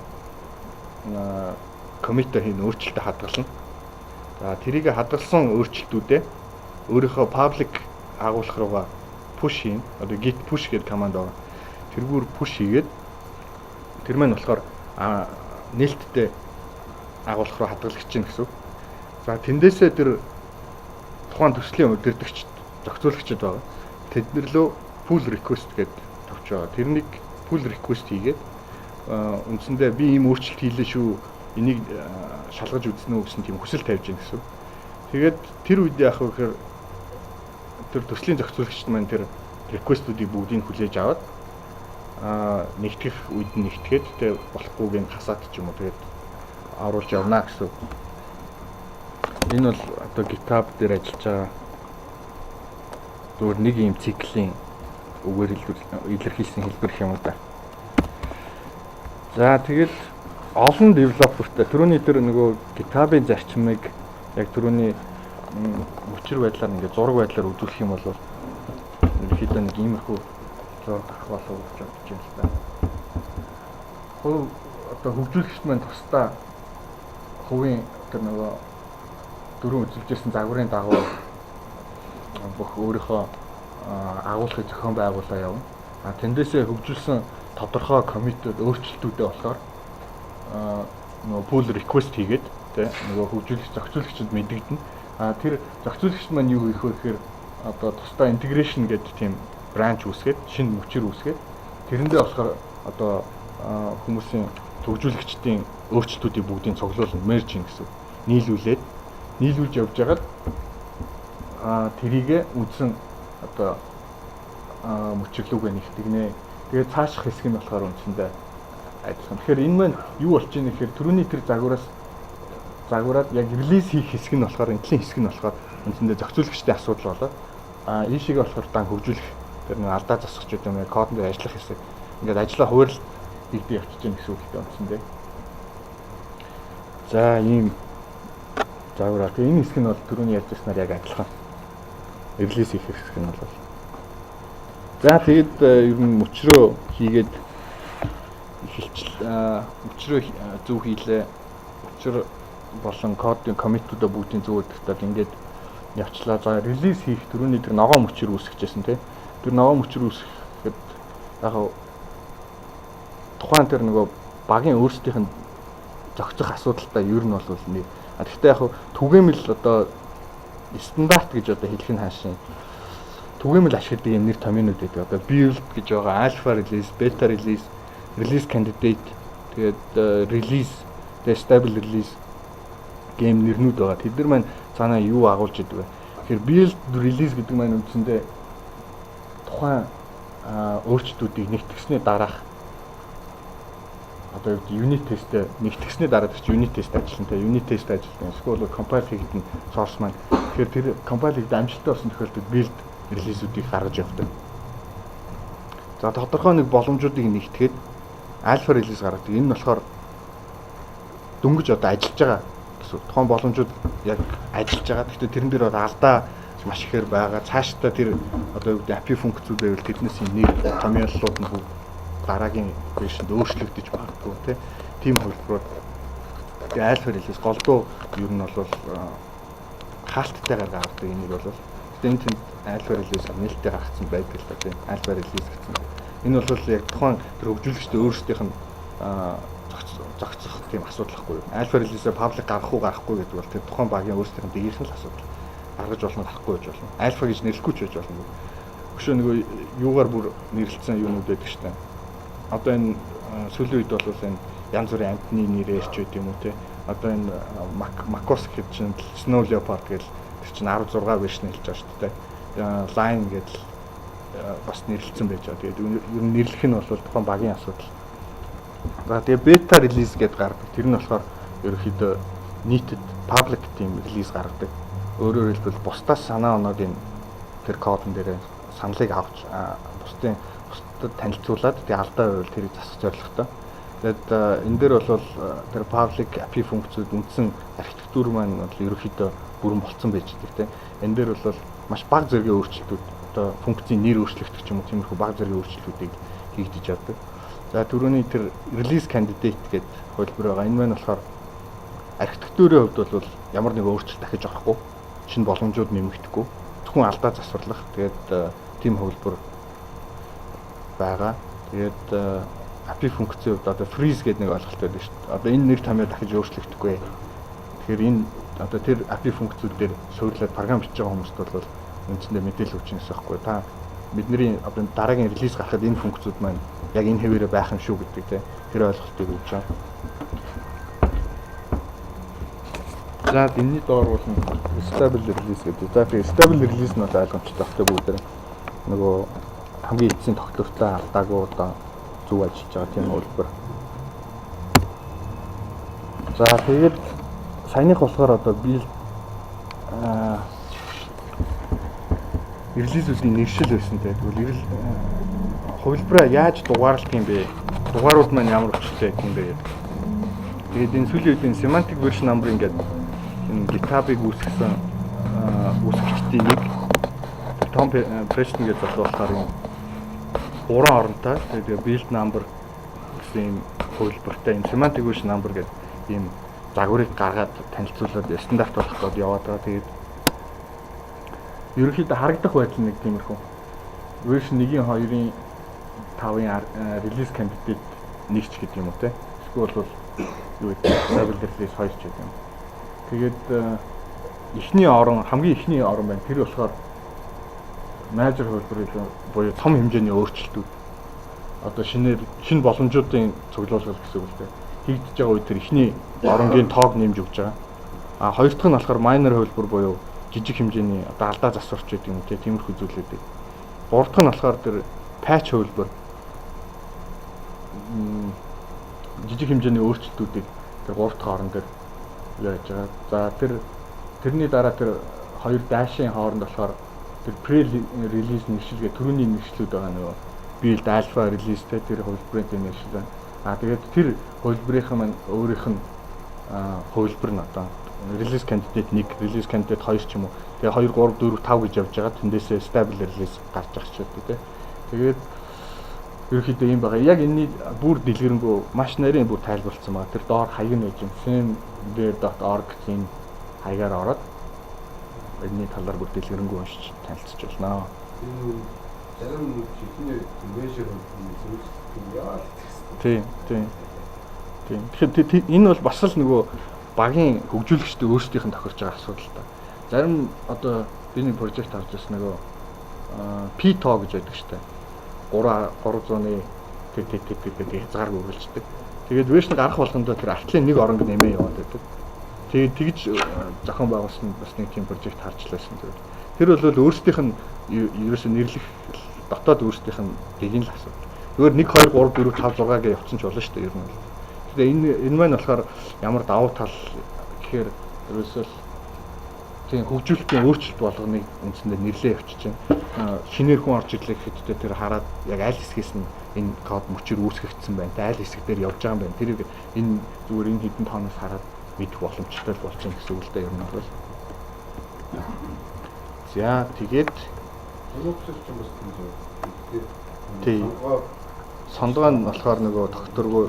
commit хийн өөрчлөлтөд хадгална. За тэрийг хадгалсан өөрчлөлтүүдээ өөрийнхөө public агуулга руугаа push хийн. Одоо git push гэдэг команд байгаа. Тэргүүр push хийгээд тэр маань болохоор нээлттэй агуулга руу хадгалагч чинь гэсэн. За тэндээсээ тэр тухайн төслийн удирдагч зохицуулагчид байгаа. Тэднэр лөө pull request гэдэг тавьж байгаа. Тэрнийг pull request хийгээд үндсэндээ би ийм өөрчлөлт хийлээ шүү. Энийг шалгаж үзнэ үү гэсэн тийм хүсэл тавьж гин гэсэн. Тэгээд тэр үед яах вэ гэхээр тэр төслийн зохицуулагчид маань тэр request-уудыг бүгдийг хүлээж аваад нэгтгэх үед нь нэгтгээд тэ болохгүйг нь хасаад ч юм уу тэгээд оруулж явна гэсэн. Энэ бол одоо GitHub дээр ажиллаж байгаа зөвхөн нэг юм циклийн үгээр илэрхийлсэн хэлбэр юм да. За тэгээд олон девелопертэй түрүүний тэр нөгөө GitHub-ийн зарчмыг яг түрүүний өчр байдлаар ингээд зураг байдлаар үзүүлэх юм бол ерөнхийдөө нэг иймэрхүү зураг авах болов гэж бодож байна л да. Одоо хөгжүүлэгч маань тусдаа хувийн тэр нөгөө дөрөв үзүүлжсэн загварын дагуу бүх өөрийнхөө агуулгыг зохион байгуулаа явна. Тэндээсээ хөгжүүлсэн тодорхой коммитүүд өөрчлөлтүүдээ болохоор нөгөө pull request хийгээд тэ нөгөө зохицуулагчид мэдэгдэнэ. Тэр зохицуулагчид маань юу хийх вэ гэхээр одоо тусдаа integration гэдэг тийм branch үүсгээд шинэ мөчөр үүсгээд тэрэндээ болохоор одоо хүмүүсийн хөгжүүлэгчдийн өөрчлөлтүүдийг бүгдийг цуглуулна, merge гэсэн. Нийлүүлж явж байгаад тэрийгэ үндсэн одоо мөчрлүүгээ нэгтгэнэ. Тэгээд цааших хэсэг нь болохоор үндсэндээ адилхан. Тэгэхээр энэ маань юу болж ийнэ гэхээр түрүүний тэр загвараад яг релиз хийх хэсэг нь болохоор энэлийн хэсэг нь болохоор үндсэндээ зохицуулагчдын асуудал болоод ийшээгээ болохоор дан хөгжүүлэх тэр нэг алдаа засагч юм кодн дээр ажиллах хэсэг ингээд ажлаа хуваарлт хийгдэж явчихж байна гэсэн үг үндсэндээ. За ийм загвараа. Тэгээ энэ хэсэг нь бол түрүүний ярьжсанаар яг адилхан. Релиз хийх хэсэг нь бол. За тэгэд ер нь мөчрөө хийгээд мөчрөө зөв хийлээ. Мөчр болон кодын коммитүүдээ бүгдийн зөв өгдөг ингээд явчлаа. За релиз хийх түрүүний тэр ногоо мөчр үүсгэжсэн тий. Тэр ногоо мөчр үүсгэхэд яг тухайн тэр нөгөө багийн өөрсдийнх нь зохицох асуудалтай ер нь бол нэг. Гэхдээ яг түгээмэл одоо стандарт гэж одоо хэлэх нь хаашийн түгээмэл ашигладаг юм нэр томьёонууд байдаг. Одоо build гэж байгаа, alpha release, beta release, release candidate, тэгээд release, тэгээд stable release гэм нэрнүүд байгаа. Тэд нар маань цаанаа юу агуулж идэг вэ? Тэгэхээр build release гэдэг маань үндсэндээ тухайн өөрчлөлтүүдийг нэгтгэсний дараах одоо unit test нэгтгэсний дараа чи unit test ажиллана те unit test ажиллана. Эсвэл compile хийгдэн source маань. Тэгэхээр тэр compile хийгдэн амжилттай болсон тохиолдолд build релизүүдийг гаргаж явдаг. За тодорхой нэг боломжуудыг нэгтгэхэд alpha release гаргадаг. Энэ нь болохоор дөнгөж одоо ажиллаж байгаа гэсэн. Тухайн боломжууд яг ажиллаж байгаа. Гэхдээ тэрэн дээр бол алдаа маш ихээр байгаа. Цаашдаа тэр одоо юу гэдэг API функцүүд байвал тэднээс нэр томьёоллууд нь бүгд дараагийн version-д өөрчлөгдөж магадгүй тий. Тим хөлбөрөд тэгээ alpha release голдуу ер нь бол хаалттайгаар гаргадаг энийг бол тэнд alpha release нээлттэй гаргацсан байдаг л да тийм alpha release гэсэн. Энэ бол яг тухайн тэр хөгжүүлэгчдээ өөрсдийнх нь зохицох тийм асуудал байхгүй юу. Alpha release-ээ public гаргах уу гарахгүй гэдэг бол тэр тухайн багийн өөрсдийнх нь дээрх нь л асуудал. Гаргаж болно гарахгүй гэж болно. Alpha гэж нэрлэхгүй ч байж болно. Өшөө нөгөө юугаар бүр нэрлэлсэн юмуд байдаг шүү дээ. Одоо энэ сүүлийн үед бол энэ янз бүрийн амтны нэрээр ч үт юм уу те. Одоо энэ Macos гэдэг чинь Snow Leopard гэж тэр чинь 16 version хэлж байгаа шүү дээ. Line гэдэг бас нэрлэлсэн байж байгаа. Тэгээд ер нь нэрлэх нь бол тухайн багийн асуудал. За тэгээ beta release гэдээ гардаг. Тэр нь болохоор ерөөхдөө нийтэд public team release гаргадаг. Өөрөөр хэлбэл бусдаас санаа оноодын тэр кодн дээр саналыг авч бусдад танилцуулаад тэгээ алдаа байвал тэрийг засах зорилготой. Тэгээд энэ дээр бол тэр public API функцүүд үндсэн архитектур маань бол ерөөхдөө бүрэн болцсон байж байгаа тийм. Энэ дээр бол маш бага зэргийн өөрчлөлтүүд одоо функцийн нэр өөрчлөгдөх юм уу тиймэрхүү бага зэргийн өөрчлөлтүүдийг хийгдэж явдаг. За түрүүний тэр release candidate гэдэг хөлбөр байгаа. Энэ маань болохоор архитектурын хувьд бол ямар нэг өөрчлөлт дахиж орохгүй, шинэ боломжууд нэмэгдэхгүй, зөвхөн алдаа засварлах. Тэгээд тийм хөлбөр байгаа. Тэгээд API функцийн хувьд одоо freeze гэдэг нэг ойлголт байдаг шүү дээ. Одоо энэ нэр томьёо дахиж өөрчлөгдөхгүй. Тэгэхээр энэ одоо тэр API функцүүд дээр суйрлаад програм бичиж байгаа хүмүүст бол үндсэндээ мэдээлэл өгч байгаа байхгүй. Та бидний одоо дараагийн релиз гарахад энэ функцүүд маань яг энэ хэвээрээ байх юм шүү гэдэг тийм тэр ойлголтыг өгч байгаа. За энэний доор бол stable release гэдэг. За тэр stable release нь бол ойлгомжтой багтай бүгд нөгөө хамгийн эцсийн тогтвортой алдаагүй одоо зөв ажиллаж байгаа тийм хөлбөр. За тэгээд саяных болохоор одоо build релизүүдийн нэршил байсан те. Тэгвэл хувилбараа яаж дугаарлах юм бэ? Дугаарууд маань ямар хүчтэй юм бэ? Тэгээд энэ сүүлийн үеийн semantic version number ингээд энэ GitHub-ыг үүсгэсэн үүсгэгчдийн нэг Tom Preston гэж болохоор юм 3 оронтой. Тэгээд build number гэсэн хувилбартай энэ semantic version number гэдэг ийм загварыг гаргаад танилцуулаад стандарт болгох гээд яваад байгаа. Тэгээд ерөнхийдөө харагдах байдал нэг тиймэрхүү. Version 1-ийн 2-ын 5-ын release candidate нэгч гэдэг юм уу те. Эсвэл бол юу гэдэг stable release 2 ч гэдэг юм. Тэгээд эхний орон хамгийн эхний орон байна. Тэр болохоор major хөлбөрийн буюу том хэмжээний өөрчлөлтүүд одоо шинэ боломжуудын цуглуулгал гэсэн үг л дээ. Хийгдэж байгаа үед тэр эхний оронгийн тоог нэмж өгч байгаа. А хоёр дахь нь болохоор minor хөлбөр буюу жижиг хэмжээний одоо алдаа засварч гэдэг юм те тиймэрхүү зүйлүүдийг. Гурав дахь нь болохоор тэр patch хөлбөр жижиг хэмжээний өөрчлөлтүүдийг тэр гурав дахь орон дээр яаж байгаа. За тэрний дараа тэр хоёр dash-ийн хооронд болохоор тэр pre-release нэгшлэгээ түрүүний нэгшлүүд байгаа нөгөө build alpha release тэр хөлбөрийн нэгшил байна. Тэгээд тэр хөлбөрийнхэн маань өөрийнх нь хөлбөр нь одоо release candidate 1, release candidate 2 ч юм уу. Тэгээ 2, 3, 4, 5 гэж явж байгаа. Тэндээсээ stable release гарч байгаа ч гэдэг тийм. Тэгээд ерөөхдөө юм байгаа. Яг энэний бүр дэлгэрэнгүй маш нарийн бүр тайлбарлсан байгаа. Тэр доор хаяг нь байж юм. Same.org гэсэн хаягаар ороод энэний талаар бүр дэлгэрэнгүй уншиж танилцж байна. Зарим ихний measure үзүүлэх яа тийм. Тэгэхээр энэ бол бас л нөгөө багийн хөгжүүлэгчдийн өөрсдийнх нь тохирч байгаа асуудал та. Зарим одоо биний прожект харж байсан нөгөө PTO гэж байдаг штэ. 300-ны гэдэг хязгаарг үргэлждэг. Тэгээд version гарах болгондоо тэр артлын нэг оронг нэмээ яваад байдаг. Тэгээд тэгж зохион байгуулсан бас нэг тийм прожект харж лээсэн тэгээд. Тэр бол өөрсдийнх нь ерөөсөө нэрлэх дотоод өөрсдийнх нь дэгийн л асуудал. Зүгээр 1 2 3 4 5 6 гэж явцсан ч болно шүү дээ ер нь. Тэгээ энэ маань болохоор ямар давуу тал гэхээр ерөөсөө тийм хөгжүүлэлтийн өөрчлөлт болгоныг үндсэндээ нэрлээ явчихж байна. Шинээр хүн орж ирлээ гэхэд тэр хараад яг аль хэсгээс нь энэ код мөчөр үүсгэгдсэн байна. Аль хэсэг дээр явж байгаа юм байна. Тэрийг энэ зүгээр энэ хэдэн тооноос хараад мэдэх боломжтой болж байна гэсэн үг л дээ ер нь бол. За тэгээд өнөөдөр ч юм бас тийм сондгоо нь болохоор нөгөө докторгүй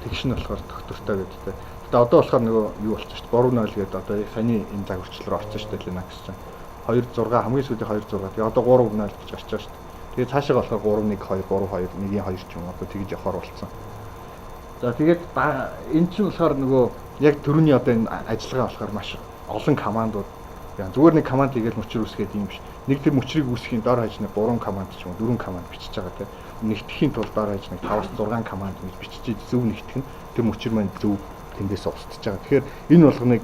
тэгш нь болохоор доктортой гэдэг. Гэтэ одоо болохоор нөгөө юу болчих шүү дээ 3-0 гэдэг одоо саяны энэ загварчлал руу орсон шүү дээ Linux чинь 2.6 хамгийн сүүлийн 2.6 тэгээ одоо 3.0 гэж очиж байгаа шүү дээ. Тэгээ цаашаа болохоор 3.1 2 3.2 1.2 ч юм одоо тэгж явахаар болсон. За тэгээд энэ чинь болохоор нөгөө яг төрөний одоо энэ ажиллагаа болохоор маш олон командууд зүгээр нэг команд хийгээл мөчр үүсгээд юм биш. Нэг тэр мөчрийг үүсгэхийн дор хаяж нэг 3 команд ч юм уу 4 команд бичиж байгаа тийм. Нэгтгэхийн тулд дор хаяж нэг 5-6 команд гэж бичиж зөв нэгтгэх нь тэр мөчр маань зөв тэндээс устдаж байгаа. Тэгэхээр энэ болгоныг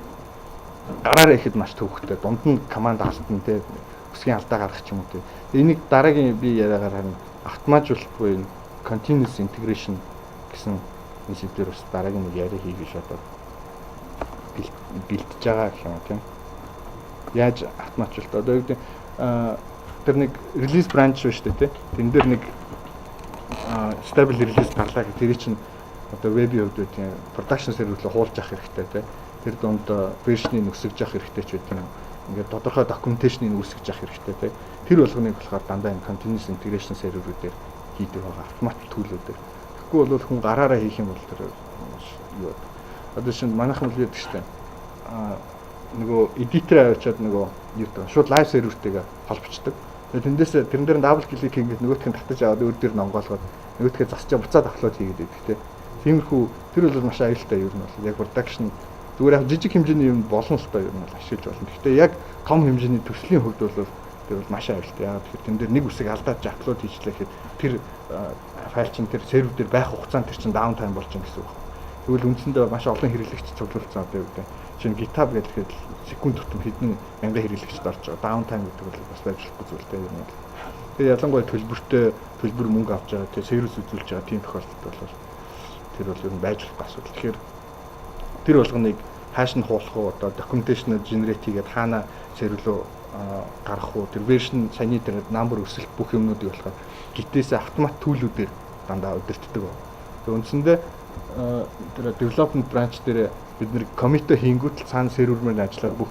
гараараа ихэд маш төвөгтэй. Дунд нь команд алдна тийм. Үсгийн алдаа гаргах ч юм уу тийм. Энийг дараагийн би яриагаар харин автоматжуулахгүй continuous integration гэсэн энэ сэдвээр бас дараагийн нэг яриа хийгэж одоо бэлтэж байгаа гэх юм тийм. Яаж автоматжуулт одоо юу гэдэг тэр нэг release branch шүү дээ тий. Тэн дээр нэг stable release гарлаа гэх тэр чинь одоо вебийн хувьд тийм production server рүү хуулж авах хэрэгтэй тий. Тэр донд version-ыг өсгөж авах хэрэгтэй ч гэдэг юм. Ингээд тодорхой documentation-ыг өсгөж авах хэрэгтэй тий. Тэр болгоныг болохоор дандаа энэ continuous integration server-үүдээр хийдэг байгаа автомат төлөвлөдөр. Тэгэхгүй бол хүн гараараа хийх юм бол тэр юу одоо шинэ манайхан л байдаг шүү дээ. Нөгөө эдитер авчиад нөгөө юу гэдэг шууд лайв сервертэйгээ холбочдөг. Тэгээд тэрэн дээр дабл клик хийгээд нөгөөтх нь татаж аваад өөр дээр номгоолгоод нөгөөтхөө засчаа буцаад аплод хийгээд байдаг тийм. Тиймэрхүү тэр бол маш аюултай ер нь бол яг production зүгээр яг жижиг хэмжээний юм болно л та ер нь ашиглаж болно. Гэхдээ яг том хэмжээний төслийн хувьд бол тэр бол маш аюултай. Яг тэгэхээр тэн дээр нэг үсэг алдаад аплод хийчлээ гэхэд тэр файл чинь тэр сервер дээр байх хугацаанд тэр чинь даунтайм болж байгаа гэсэн үг. Тэгвэл үндсэндээ маш олон хэрэглэгч цуглуулсан одоо юу гэдэг чинь GitHub гэдэг секунд тутам хэдэн мянган хэрэглэгчд орж байгаа. Даунтайм гэдэг бол бас ажиллахгүй зүйлтэй юм байна. Тэгээ ялангуяа төлбөр мөнгө авч байгаа. Тэгээ сервис үзүүлж байгаа тийм тохиолдолд бол тэр бол ер нь байж болох асуудал. Тэгэхээр тэр болгоныг хааш нь хуулах уу одоо documentation generate хийгээд хаана сервер рүү гаргах уу тэр version саяны тэр number өсөлт бүх юмнуудыг болохоор Git-ээс автомат төлөвлөдөр дандаа удирддаг. Тэгээ үндсэндээ тэр development branch дээр бид нэр commit хийнгүүтэл цаана сервер мөр ажиллаад бүх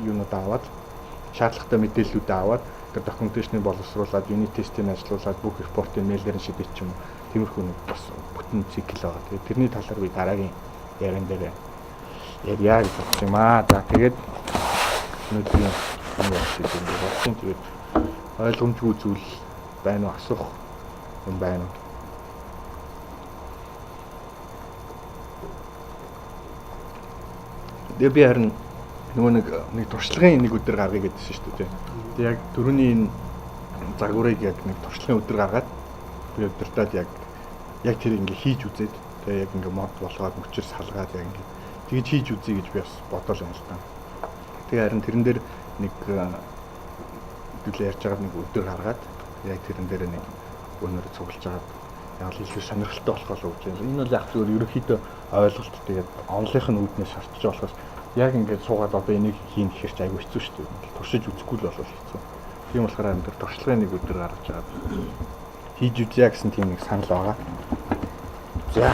юунууд аваад шаардлагатай мэдээллүүд аваад тэр documentation-ыг боловсруулад unit test-ийг ажиллуулад бүх report-ийг мэйлээр нь шийдэж ч юм уу тиймэрхүү нэг бас бүтэн цикл байгаа. Тэгээд тэрний талаар би дараагийн яриан дээр ярья гэж бодсон юм аа. За тэгээд өнөөдрийн юм шиг юм болсон. Тэгээд ойлгомжгүй зүйл байна уу, асуух юм байна уу? Тэгээ би харин нөгөө нэг туршлагын нэг өдөр гаргая гэдсэн шүү дээ. Тэгээ яг түрүүний энэ загварыг яг нэг туршлагын өдөр гаргаад би өдөртөөд яг тэр ингээ хийж үзээд тэгээ яг ингээ мод болгоод мөчөр салгаад яг ингээ тэгж хийж үзье гэж би бас бодож байна л та. Тэгээ харин тэрэн дээр нэг хэлээ ярьж байгаа нэг өдөр гаргаад яг тэрэн дээр нэг өнөр цуглаж байгаа яг л илүү сонирхолтой болох болов гэж байна. Энэ бол яг зөвхөн ерөнхийдөө ойлголт тэгээд онлынх нь үүднээс шалтж болохоос яг ингээд суугаад одоо энийг хийн гэхэр ч айгүй хэцүү шүү дээ. Туршиж үзэхгүй л болов хэцүү. Тийм болохоор энэ төр туршлагын нэг өдөр гаргаж байгаа. Хийж үзье гэсэн тийм нэг санал байгаа. За.